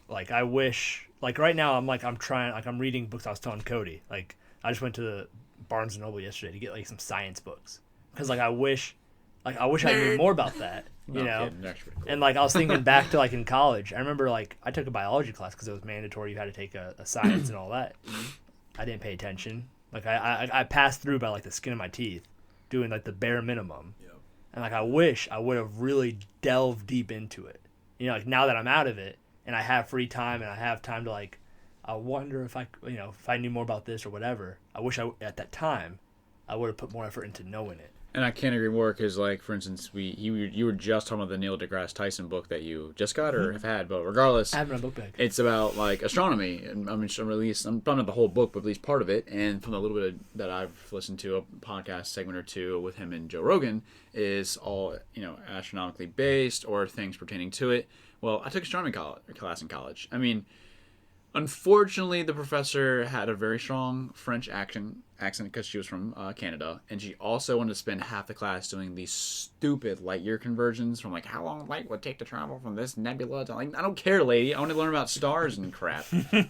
like I wish. Like right now, I'm reading books. I was telling Cody, like I just went to the Barnes and Noble yesterday to get like some science books because I wish I knew more about that, you know. Kidding. That's pretty cool. And like I was thinking back to like in college, I remember like I took a biology class because it was mandatory. You had to take a science and all that. I didn't pay attention. Like I passed through by like the skin of my teeth, doing like the bare minimum. Yep. And like I wish I would have really delved deep into it. Like now that I'm out of it. And I have free time, and I have time to like. I wonder if if I knew more about this or whatever. I wish at that time, I would have put more effort into knowing it. And I can't agree more because, like, for instance, you were just talking about the Neil deGrasse Tyson book that you just got or have had, but regardless, I have my book bag. It's about like astronomy, and I'm not the whole book, but at least part of it. And from the little bit that I've listened to, a podcast segment or two with him and Joe Rogan is all astronomically based or things pertaining to it. Well, I took astronomy class in college. I mean, unfortunately, the professor had a very strong French accent because she was from Canada, and she also wanted to spend half the class doing these stupid light year conversions from like how long light would take to travel from this nebula to like I don't care, lady. I want to learn about stars and crap.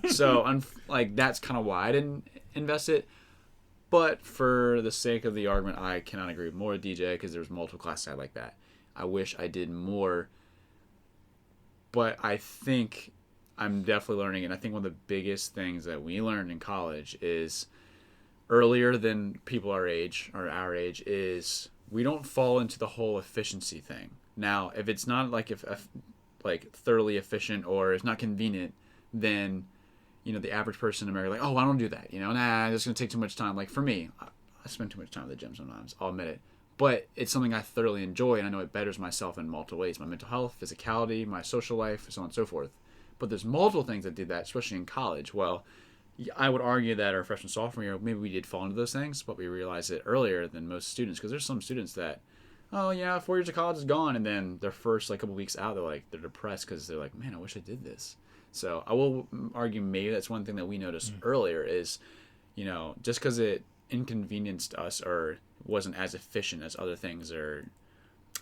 So that's kind of why I didn't invest it. But for the sake of the argument, I cannot agree more with DJ because there's multiple classes I had like that. I wish I did more. But I think I'm definitely learning, and I think one of the biggest things that we learned in college is earlier than people our age, is we don't fall into the whole efficiency thing. Now, if it's not like thoroughly efficient or it's not convenient, then the average person in America I don't do that. It's gonna take too much time. Like for me, I spend too much time at the gym sometimes. I'll admit it. But it's something I thoroughly enjoy, and I know it betters myself in multiple ways. My mental health, physicality, my social life, so on and so forth. But there's multiple things that did that, especially in college. Well, I would argue that our freshman, sophomore year, maybe we did fall into those things, but we realized it earlier than most students. Because there's some students that oh yeah, 4 years of college is gone, and then their first like couple weeks out, they're depressed because they're like, man, I wish I did this. So I will argue maybe that's one thing that we noticed earlier is, just because it inconvenienced us or wasn't as efficient as other things, or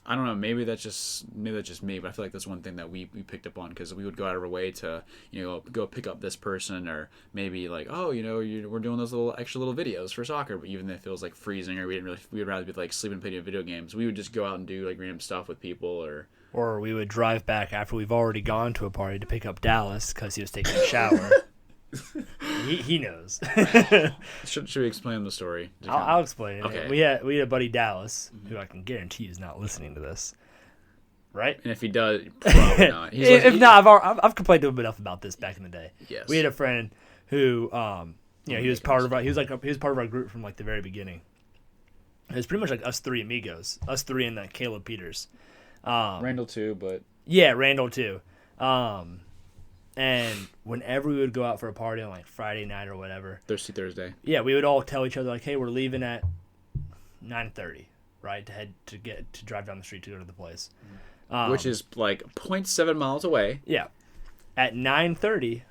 I don't know, maybe that's just me, but I feel like that's one thing that we picked up on, because we would go out of our way to go pick up this person, or maybe like, oh, we're doing those extra little videos for soccer, but even if it was like freezing or we would rather be like sleeping, playing video games, we would just go out and do like random stuff with people, or we would drive back after we've already gone to a party to pick up Dallas because he was taking a shower. he knows. Should we explain the story? I'll explain it. Okay. We had a buddy Dallas, who I can guarantee is not listening to this, right? And if he does, probably not. Not, I've complained to him enough about this back in the day. Yes. We had a friend who, he was part of our group from like the very beginning. It was pretty much like us three amigos, us three and Caleb Peters. Randall too, but yeah, Randall too. And whenever we would go out for a party on like Friday night or whatever, Thirsty Thursday, yeah, we would all tell each other like, "Hey, we're leaving at 9:30, right? To drive down the street to go to the place, which is like 0.7 miles away." Yeah, at 9:30,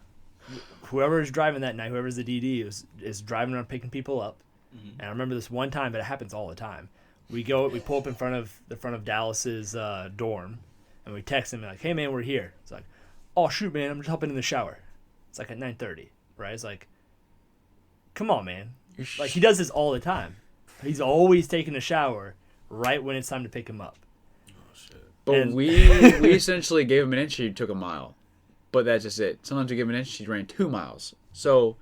whoever is driving that night, whoever's the DD is driving around picking people up. And I remember this one time, but it happens all the time. We pull up in front of Dallas's dorm, and we text him like, "Hey man, we're here." It's like, "Oh shoot, man, I'm just hopping in the shower." It's like at 9:30, right? It's like, come on, man. Like he does this all the time. He's always taking a shower right when it's time to pick him up. Oh shit! But we essentially gave him an inch, he took a mile. But that's just it. Sometimes we give him an inch, he ran 2 miles. So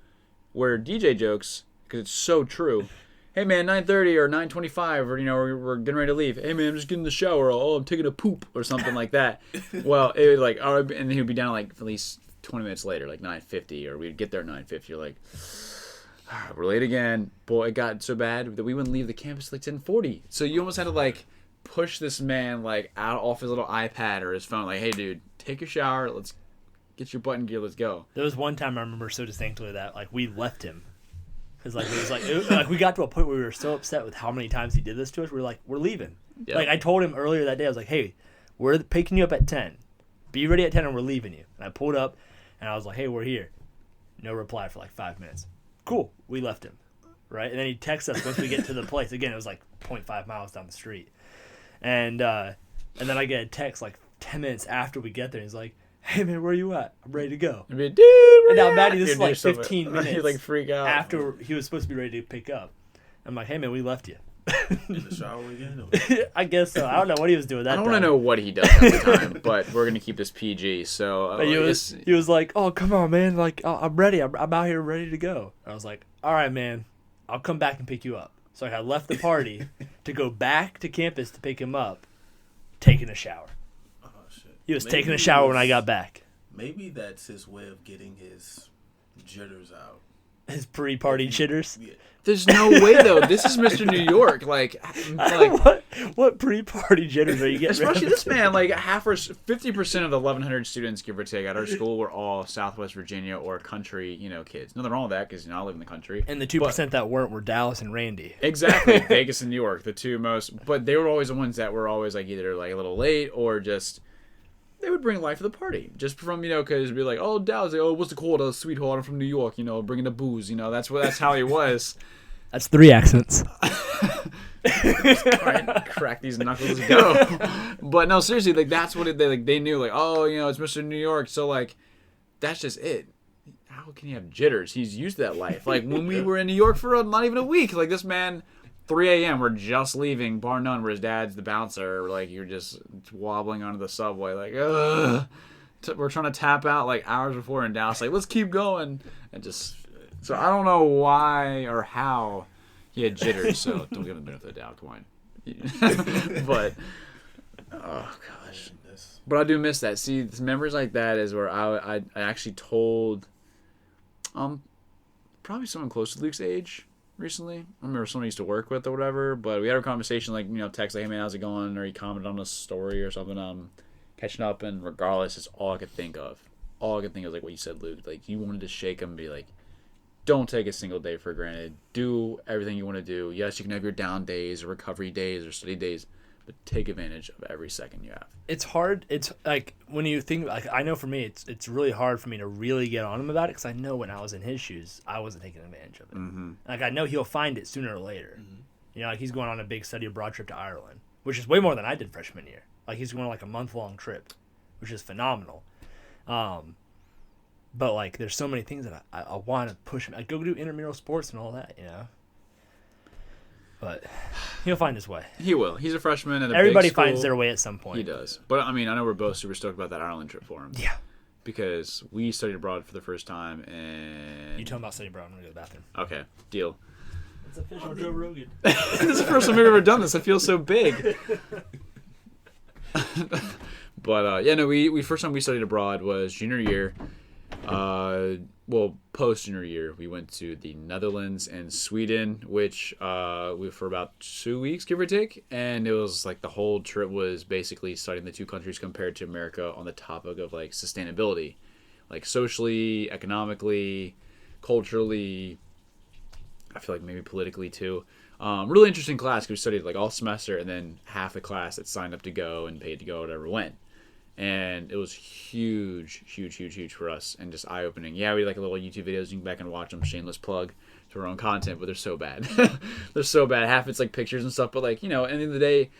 where DJ jokes, because it's so true. Hey man, 9:30 or 9:25, or we're getting ready to leave. Hey man, I'm just getting in the shower. Oh, I'm taking a poop or something like that. Well, it would like, and then he'd be down like at least 20 minutes later, like 9:50, or we'd get there at 9:50. You're like, we're late again. Boy, it got so bad that we wouldn't leave the campus like 10:40. So you almost had to like push this man like out off his little iPad or his phone. Like, hey dude, take your shower. Let's get your button gear. Let's go. There was one time I remember so distinctly that like we left him. Because like, it was like we got to a point where we were so upset with how many times he did this to us. We were like, we're leaving. Yep. Like I told him earlier that day, I was like, hey, we're picking you up at 10. Be ready at 10 and we're leaving you. And I pulled up and I was like, hey, we're here. No reply for like 5 minutes. Cool. We left him. Right? And then he texts us once we get to the place. Again, it was like 0.5 miles down the street. And then I get a text like 10 minutes after we get there. He's like, hey man, where are you at? I'm ready to go. I mean, dude, and now Maddie, this is like 15 minutes. You like freak out after he was supposed to be ready to pick up. I'm like, hey man, we left you. In the shower again? I guess so. I don't know what he was doing that time. I don't want to know what he does at the time, but we're gonna keep this PG. So he was like, oh come on man, like I'm ready. I'm out here ready to go. I was like, all right man, I'll come back and pick you up. So I left the party to go back to campus to pick him up, taking a shower. He was taking a shower when I got back. Maybe that's his way of getting his jitters out. His pre-party jitters? Yeah. There's no way, though. This is Mr. New York. Like what pre-party jitters are you getting? Especially this man. Like 50% of the 1,100 students, give or take, at our school were all Southwest Virginia or country, kids. Nothing wrong with that because I live in the country. And the 2% that weren't were Dallas and Randy. Exactly, Vegas and New York, the two most. But they were always the ones that were always like either like a little late or just. They would bring life to the party just from because it'd be like, oh Dallas, like, oh what's the call, sweetheart? I'm from New York, bringing the booze, that's how he was. That's 3 accents. Crack these knuckles, go. But no, seriously, like that's what they knew, like oh it's Mr. New York, so like that's just it. How can he have jitters? He's used to that life. Like when we were in New York for not even a week, like this man. 3 a.m. We're just leaving, bar none, where his dad's the bouncer. Like you're just wobbling onto the subway, like ugh. We're trying to tap out like hours before in Dallas. Like let's keep going, and just so I don't know why or how he had jitters. So don't give him the benefit of the doubt, come on. But oh gosh, but I do miss that. See, memories like that is where I actually told probably someone close to Luke's age. Recently, I remember someone I used to work with or whatever, but we had a conversation like text like, hey man, how's it going, or he commented on a story or something, catching up, and regardless, it's all I could think of. All I could think of was like what you said, Luke. Like you wanted to shake him and be like, don't take a single day for granted. Do everything you want to do. Yes, you can have your down days or recovery days or study days, but take advantage of every second you have. It's hard. It's like when you think, like, I know for me, it's really hard for me to really get on him about it because I know when I was in his shoes, I wasn't taking advantage of it. Mm-hmm. Like, I know he'll find it sooner or later. Mm-hmm. You know, like he's going on a big study abroad trip to Ireland, which is way more than I did freshman year. Like, he's going on like a month-long trip, which is phenomenal. But like, there's so many things that I want to push him. I go do intramural sports and all that, you know. But he'll find his way. He will. He's a freshman at a Everybody big school. finds their way at some point. He does. But, I mean, I know we're both super stoked about that Ireland trip for him. Yeah. Because we studied abroad for the first time, and... You told me about studying abroad. I'm going to go to the bathroom. Okay. Deal. It's official Joe Rogan. This is the first time we've ever done this. I feel so big. But, yeah, no, we first time we studied abroad was junior year. Well, post-junior year, we went to the Netherlands and Sweden, which we for about 2 weeks, give or take. And it was like the whole trip was basically studying the two countries compared to America on the topic of like sustainability, like socially, economically, culturally, I feel like maybe politically too. Really interesting class because we studied like all semester, and then half the class that signed up to go and paid to go, whatever, went. And it was huge for us, and just eye-opening. Yeah, we had like a little YouTube videos. You can go back and watch them. Shameless plug to our own content, but they're so bad. They're so bad. Half it's like pictures and stuff, but like, you know, at the end of the day,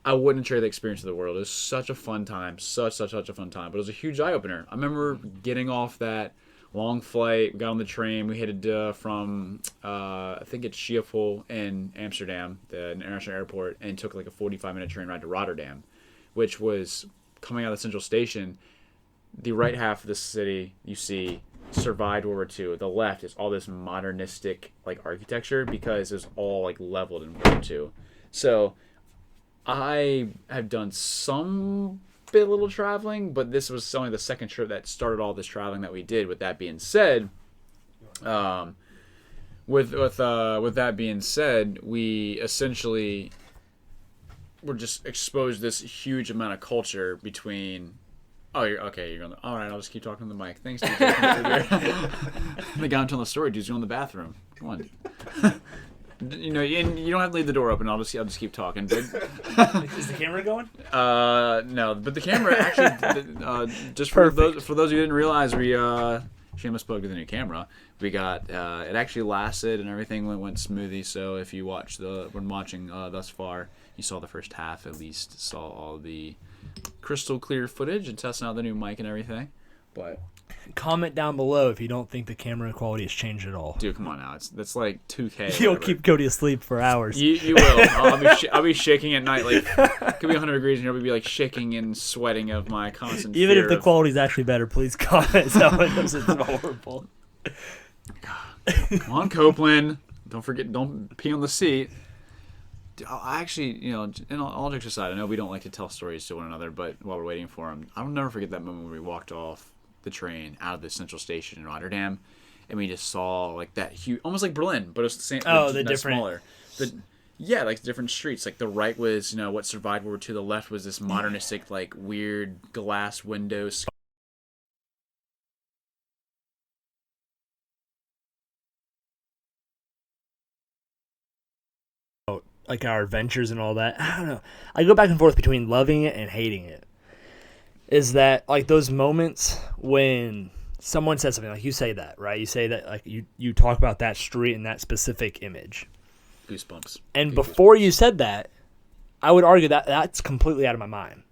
I wouldn't trade the experience of the world. It was such a fun time, such a fun time. But it was a huge eye-opener. I remember getting off that long flight. We got on the train. We headed from, I think it's Schiphol in Amsterdam, the international airport, and took like a 45-minute train ride to Rotterdam, which was... Coming out of the central station, the right half of the city you see survived World War II. The left is all this modernistic like architecture because it was all like leveled in World War II. So I have done some bit little traveling, but this was only the second trip that started all this traveling that we did. With that being said, with that being said, we essentially were just exposed to this huge amount of culture between. Oh, you're okay. You're going. All right, I'll just keep talking to the mic. Thanks. Dude. The guy telling the story. Dude's going to the bathroom. Come on. You know, and you don't have to leave the door open. I'll just keep talking. But, is the camera going? No, but the camera actually. Just for those who didn't realize, we shameless plug with the new camera. We got it actually lasted and everything went smoothly. So if you watch when watching thus far, you saw the first half at least. Saw all the crystal clear footage and testing out the new mic and everything. But comment down below if you don't think the camera quality has changed at all. Dude, come on now. That's like 2K. You'll keep Cody asleep for hours. You will. I'll be shaking at night. Like, it could be 100 degrees and you'll be like shaking and sweating of my constant Even fear if the quality's actually better, please comment. Someone knows it's horrible. Come on, Copeland. Don't pee on the seat. I actually, you know, in all jokes aside, I know we don't like to tell stories to one another, but while we're waiting for them, I'll never forget that moment where we walked off the train out of the central station in Rotterdam, and we just saw like that huge, almost like Berlin, but it's the same. Oh, the different, smaller. Yeah, like different streets. Like the right was, you know, what survived World War II. The left was this modernistic, like weird glass windows. Like our adventures and all that. I don't know. I go back and forth between loving it and hating it. Is that like those moments when someone says something, like you say that, right? You say that, like you talk about that street and that specific image. Goosebumps. And before you said that, I would argue that that's completely out of my mind.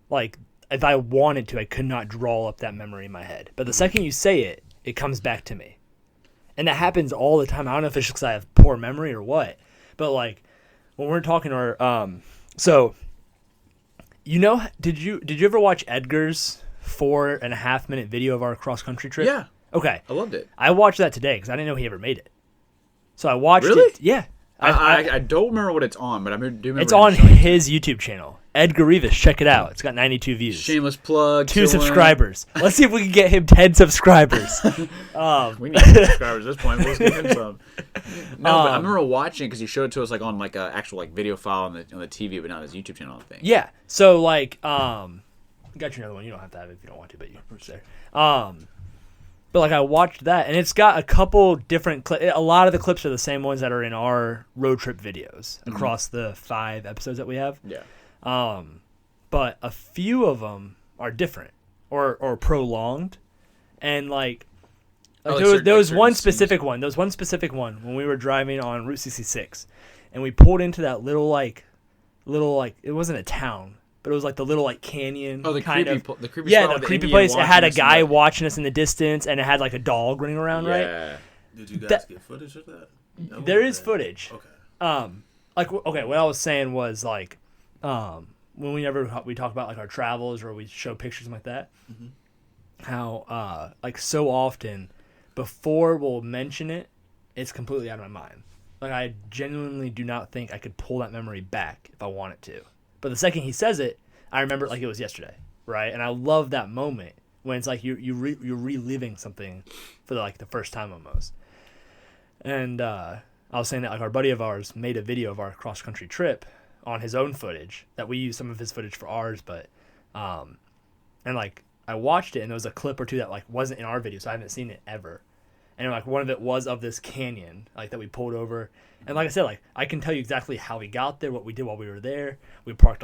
Like, if I wanted to, I could not draw up that memory in my head. But the second you say it, it comes back to me. And that happens all the time. I don't know if it's just because I have poor memory or what. But, like, when we're talking to our, so, you know, did you ever watch Edgar's 4.5-minute video of our cross-country trip? Yeah. Okay. I loved it. I watched that today because I didn't know he ever made it. So I watched Really? it. Yeah. I don't remember what it's on, but I do remember it's on his YouTube channel. Edgar Rivas, check it out. It's got 92 views. Shameless plug. 2 subscribers. Let's see if we can get him 10 subscribers. We need subscribers at this point. Let's get him some. No, but I remember watching because he showed it to us like on like an actual like video file on the TV, but not his YouTube channel thing. Yeah. So like, got you another one. You don't have to have it if you don't want to, but you can there. But like I watched that, and it's got a couple different clips. A lot of the clips are the same ones that are in our road trip videos across the 5 episodes that we have. Yeah. But a few of them are different or prolonged, and like there was one specific one. There was one specific one when we were driving on Route 66, and we pulled into that little it wasn't a town, but it was like the little like canyon. Oh, the creepy spot the with creepy Indian place. It had a watching us guy watching us in the distance, and it had like a dog running around, right? Yeah. Did you guys get footage of that? There is footage. Okay. What I was saying was like, when we talk about like our travels or we show pictures and like that, how like so often before we'll mention it, it's completely out of my mind. Like I genuinely do not think I could pull that memory back if I wanted to. But the second he says it, I remember it like it was yesterday, right? And I love that moment when it's like you're reliving something for the first time almost. And I was saying that like our buddy of ours made a video of our cross country trip on his own footage that we used some of his footage for ours, but and like I watched it and there was a clip or two that like wasn't in our video, so I haven't seen it ever. And like one of it was of this canyon like that we pulled over, and like I said, like I can tell you exactly how we got there, what we did while we were there. We parked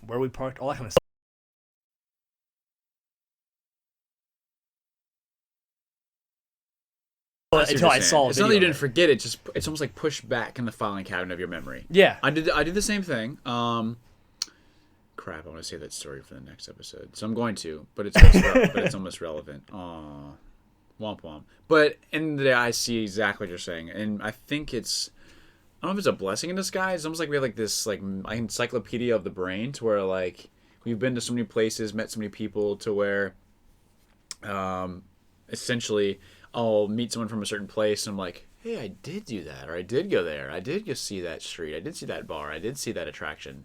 where we parked, all that kind of stuff. Until I saw it's not that you didn't forget it, just it's almost like pushed back in the filing cabinet of your memory. Yeah, I did the same thing. Crap, I want to save that story for the next episode, so I'm going to, but it's almost relevant. Aww, womp womp. But in the day, I see exactly what you're saying, and I think I don't know if it's a blessing in disguise. It's almost like we have like this like encyclopedia of the brain, to where like we've been to so many places, met so many people, to where, essentially, I'll meet someone from a certain place, and I'm like, hey, I did do that, or I did go there, I did go see that street, I did see that bar, I did see that attraction.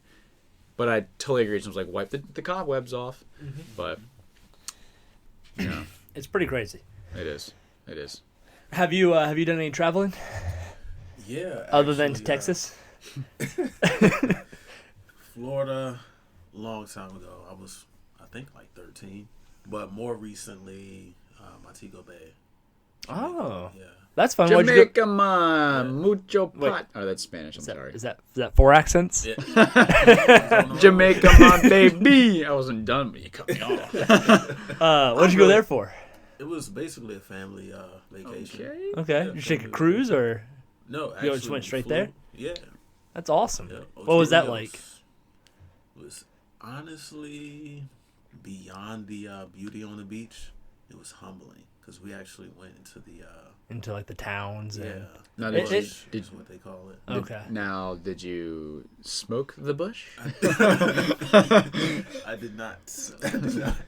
But I totally agree. It's like wipe the cobwebs off. Mm-hmm. But it's pretty crazy. It is. Have you done any traveling? Yeah. Other than to Texas? Florida, long time ago. I was, I think, like 13. But more recently, Montego Bay. Oh. Yeah. That's fun. Jamaica, man. Mucho pot. Oh, that's Spanish. I'm sorry. Is that 4 accents? Yeah. Jamaica, man, baby. I wasn't done, but you cut me off. What did you go there for? It was basically a family vacation. Okay. Yeah, Did you take a cruise or? No, actually. You just went straight there? Yeah. That's awesome. Yeah. What was that like? It was honestly beyond the beauty on the beach. It was humbling because we actually went into like the towns. Yeah. And... Now, is what they call it. Okay. Now, did you smoke the bush? I did not.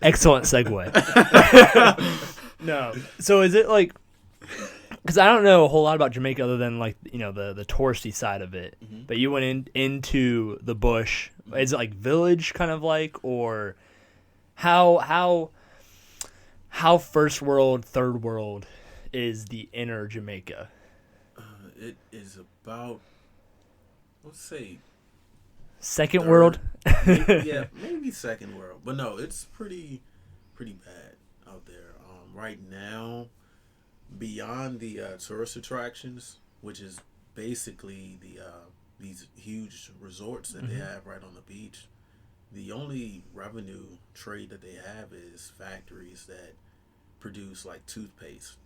Excellent segue. No. So is it like? Because I don't know a whole lot about Jamaica other than like the touristy side of it. Mm-hmm. But you went into the bush. Is it like village kind of like, or how first world, third world is the inner Jamaica? It is about, let's say, second third, world. maybe second world, but no, it's pretty bad out there. Right now, beyond the tourist attractions, which is basically these huge resorts that they have right on the beach, the only revenue trade that they have is factories that produce like toothpaste.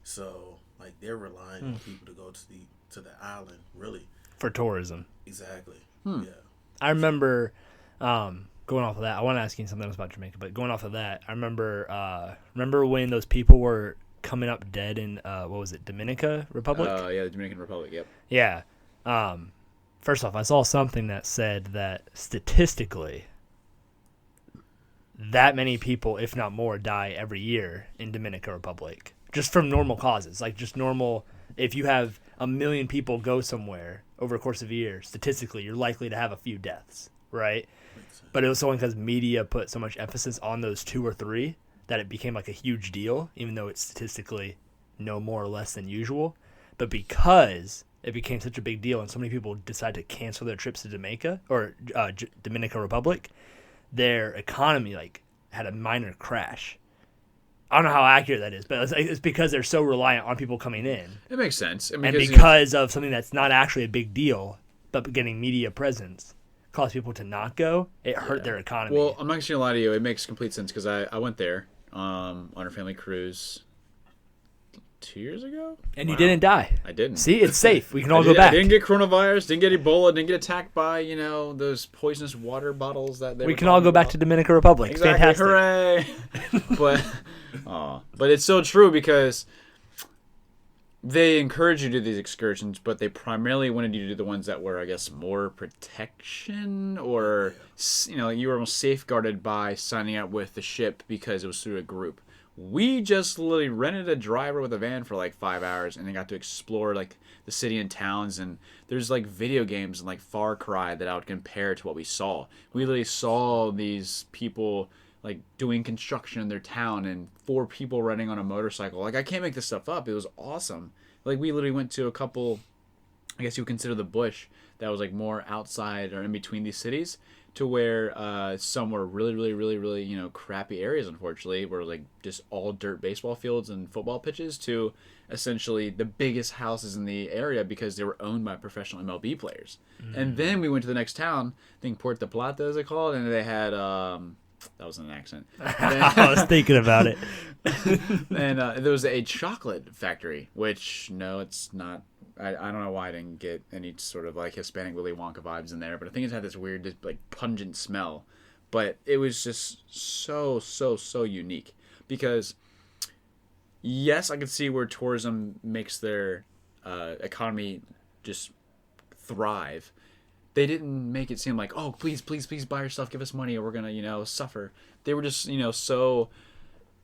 So like they're relying on people to go to the island really for tourism. Exactly. Yeah. I remember going off of that. I want to ask you something else about Jamaica, but going off of that, I remember when those people were coming up dead in what was it, Dominica Republic? Yeah, the Dominican Republic. Yep. Yeah. First off, I saw something that said that statistically, that many people, if not more, die every year in Dominican Republic. Just from normal causes. Like just normal, if you have 1 million people go somewhere over the course of a year, statistically, you're likely to have a few deaths, right? But it was only because media put so much emphasis on those 2 or 3 that it became like a huge deal, even though it's statistically no more or less than usual. But because it became such a big deal and so many people decided to cancel their trips to Jamaica or Dominican Republic, their economy like had a minor crash. I don't know how accurate that is, but it's because they're so reliant on people coming in. It makes sense. And because of something that's not actually a big deal, but getting media presence, cause people to not go, it hurt their economy. Well, I'm not going to lie to you. It makes complete sense because I went there on our family cruise 2 years ago. And you didn't die. I didn't. See, it's safe. We can all go back. I didn't get coronavirus, didn't get Ebola, didn't get attacked by, those poisonous water bottles that they We can all go back to Dominican Republic. Exactly. It's fantastic. Hooray. But it's so true because they encourage you to do these excursions, but they primarily wanted you to do the ones that were, I guess, more protection or, you were almost safeguarded by signing up with the ship because it was through a group. We just literally rented a driver with a van for like 5 hours and then got to explore like the city and towns, and there's like video games and like Far Cry that I would compare to what we saw. We literally saw these people like doing construction in their town and 4 people riding on a motorcycle. Like, I can't make this stuff up. It was awesome. Like, we literally went to a couple, I guess you would consider the bush, that was like more outside or in between these cities, to where some were really, really, really, really, crappy areas, unfortunately, were like just all dirt baseball fields and football pitches, to essentially the biggest houses in the area because they were owned by professional MLB players. And then we went to the next town, I think Puerto Plata is it called, and they had that was an accent. I was thinking about it. And there was a chocolate factory, which, no, it's not. I don't know why I didn't get any sort of like Hispanic Willy Wonka vibes in there, but I think it had this weird, just like pungent smell. But it was just so, so, so unique because, yes, I could see where tourism makes their economy just thrive. They didn't make it seem like, oh, please, please, please buy your stuff, give us money, or we're going to, suffer. They were just, so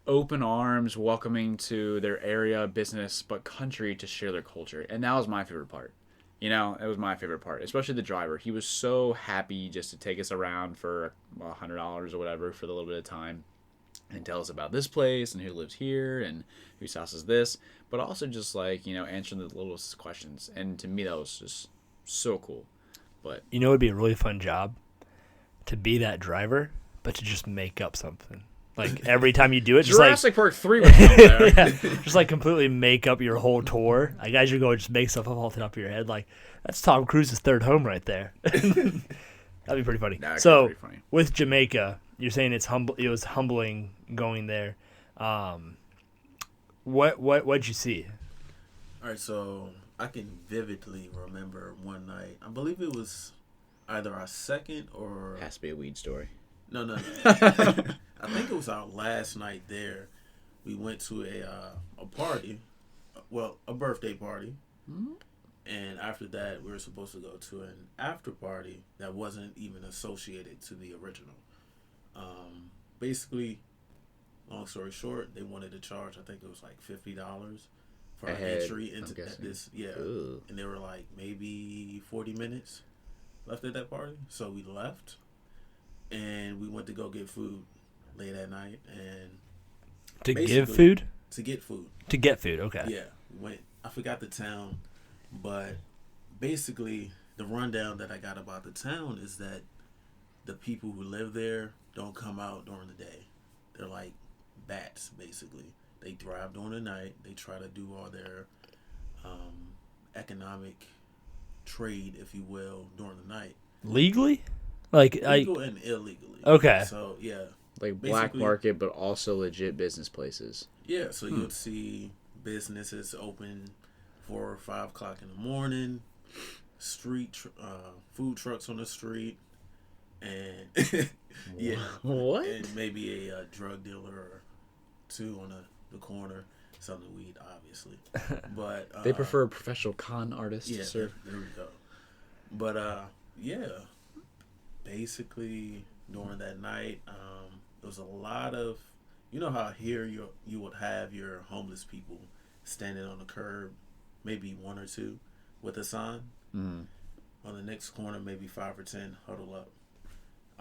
open arms, welcoming to their area, business, but country to share their culture. And that was my favorite part. It was my favorite part, especially the driver. He was so happy just to take us around for $100 or whatever for the little bit of time and tell us about this place and who lives here and whose house is this, but also just like, answering the littlest questions. And to me, that was just so cool. But it would be a really fun job to be that driver, but to just make up something. Like every time you do it, just Jurassic Park 3 was out there. Yeah, just like completely make up your whole tour. Like as you go, just make stuff up off the top of your head. Like that's Tom Cruise's third home right there. That'd be pretty funny. So pretty funny. With Jamaica, you're saying it was humbling going there. What'd you see? All right, so I can vividly remember one night. I believe it was either our second or has to be a weed story. No. I think it was our last night there. We went to a party, a birthday party, and after that we were supposed to go to an after party that wasn't even associated to the original. Basically, long story short, they wanted to charge, I think it was like $50 for our entry into this. Yeah, Ooh. And there were like maybe 40 minutes left at that party, so we left and we went to go get food late at night. And to get food, okay. Yeah, we went. I forgot the town, but basically the rundown that I got about the town is that the people who live there don't come out during the day. They're like bats, basically. They thrive during the night. They try to do all their economic trade, if you will, during the night. Legally? Like legal and illegally. Okay. So yeah. Like black market, but also legit business places. Yeah, so you'll see businesses open 4 or 5 o'clock in the morning, food trucks on the street, and yeah, what? And maybe a drug dealer or two on the corner selling weed, obviously. But they prefer professional con artists. Yeah, sir. There we go. But yeah, basically during that night, there was a lot of, how here you would have your homeless people standing on the curb, maybe 1 or 2 with a sign. Mm. On the next corner, maybe 5 or 10 huddle up.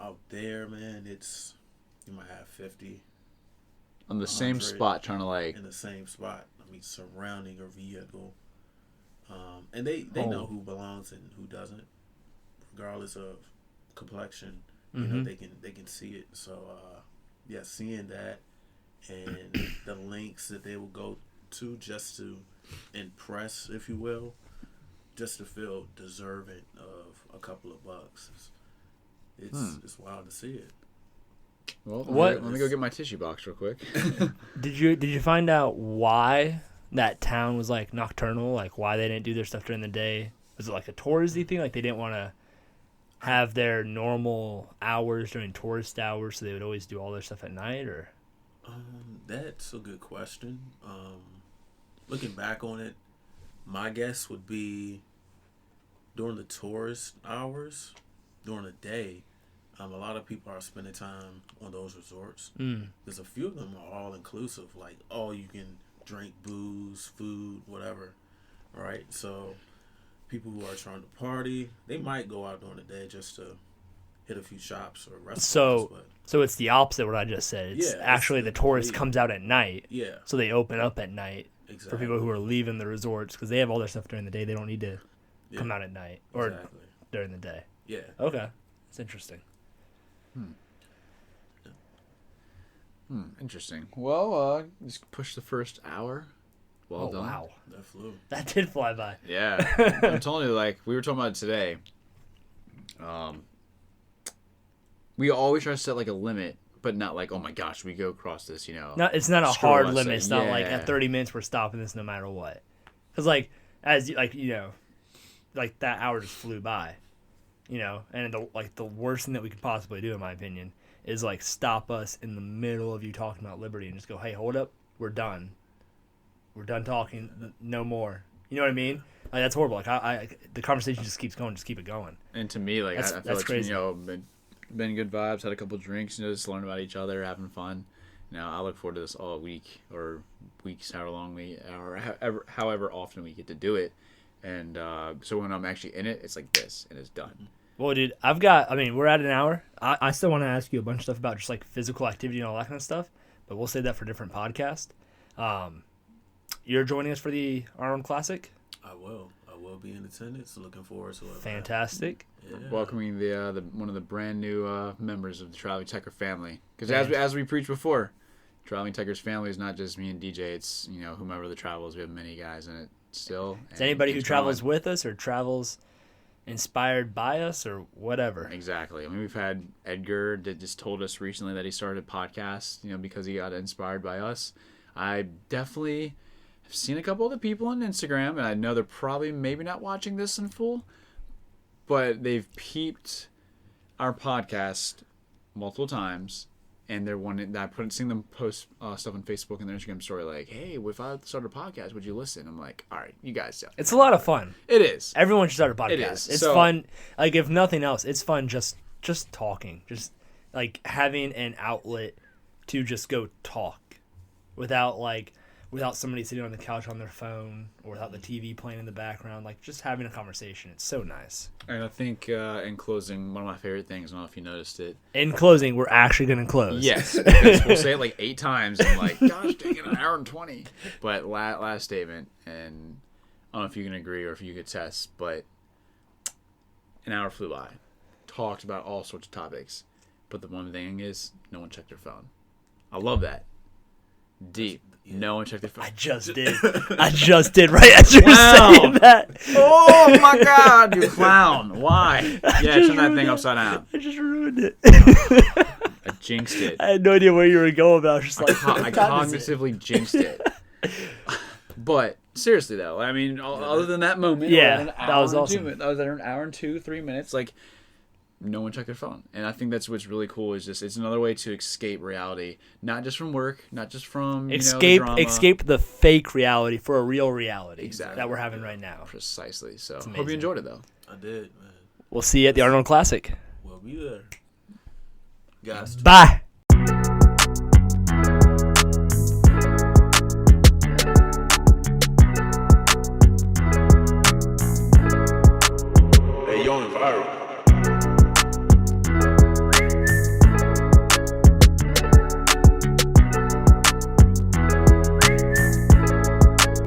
Out there, man, you might have 50 on the same spot, trying to like in the same spot. I mean, surrounding your vehicle, and they know who belongs and who doesn't, regardless of complexion. Mm-hmm. They can see it. So yeah, seeing that and the lengths that they will go to just to impress, if you will, just to feel deserving of a couple of bucks. It's wild to see it. Well, What- let me go get my tissue box real quick. Did you find out why that town was like nocturnal? Like why they didn't do their stuff during the day? Was it like a touristy thing? Like they didn't want to have their normal hours during tourist hours, so they would always do all their stuff at night, or? That's a good question. Looking back on it, my guess would be during the tourist hours, during the day, a lot of people are spending time on those resorts. Because a few of them are all inclusive, like all you can drink, booze, food, whatever, right? So people who are trying to party, they might go out during the day just to hit a few shops or restaurants. So it's the opposite of what I just said. It's actually the tourist comes out at night. Yeah. So they open up at night Exactly. for people who are leaving the resorts because they have all their stuff during the day. They don't need to come out at night or during the day. Yeah. Okay. That's interesting. Interesting. Well, just push the first hour. Well done. Wow. That flew. That did fly by. Yeah. I'm telling you, like, we were talking about it today. We always try to set, like, a limit, but not like, oh my gosh, we go across this, It's not a Screw hard us, limit. It's not like yeah. at 30 minutes we're stopping this no matter what. Because like like that hour just flew by, and the worst thing that we could possibly do, in my opinion, is like stop us in the middle of you talking about liberty and just go, hey, hold up, we're done talking, no more. You know what I mean? Like, that's horrible. Like the conversation just keeps going, just keep it going. And to me, like, I feel that's like crazy. been good vibes. Had a couple drinks, just learning about each other, having fun. I look forward to this all week or weeks, however long however often we get to do it. And so when I'm actually in it, it's like this, and it's done. Well, dude, we're at an hour. I still want to ask you a bunch of stuff about just like physical activity and all that kind of stuff, but we'll save that for a different podcast. You're joining us for the Arnold Classic? I will be in attendance. Looking forward to it. Fantastic. Yeah. Welcoming the one of the brand new members of the Traveling Tekker family. Because as we preached before, Traveling Tekker's family is not just me and DJ. It's whomever the travels. We have many guys in it still. Is anybody who travels with us or travels inspired by us or whatever? Exactly. I mean, we've had Edgar that just told us recently that he started a podcast, because he got inspired by us. I definitely have seen a couple of the people on Instagram, and I know they're probably maybe not watching this in full, but they've peeped our podcast multiple times, and they're wanting that seeing them post stuff on Facebook and their Instagram story like, "Hey, if I started a podcast, would you listen?" I'm like, "All right, you guys do." It's a lot of fun. It is. Everyone should start a podcast. It is. It's So- fun. Like, if nothing else, it's fun just talking, just like having an outlet to just go talk without somebody sitting on the couch on their phone or without the TV playing in the background, like just having a conversation. It's so nice. And I think in closing, one of my favorite things, I don't know if you noticed it. In closing, we're actually going to close. Yes, because we'll say it like 8 times. And I'm like, gosh, dang it, an hour and 20. But last statement, and I don't know if you can agree or if you could test, but an hour flew by. Talked about all sorts of topics. But the one thing is, no one checked their phone. I love that. Deep. No one checked their phone. I just did right as you were saying that. Oh my God, you clown. Why? Yeah, turn that thing upside down. I just ruined it. I jinxed it. I had no idea where you were going, but I was just like, I cognitively jinxed it. But seriously though, I mean, other than that moment, Yeah, that that was awesome. That was an hour and 2-3 minutes. Like, no one checked their phone, and I think that's what's really cool. Is just it's another way to escape reality, not just from work, not just from the drama. escape the fake reality for a real reality Exactly. that we're having right now. Precisely. So amazing. hope you enjoyed it though. I did, man. We'll see you at the Arnold Classic. We'll be there. Guys. Bye. Hey, young and viral.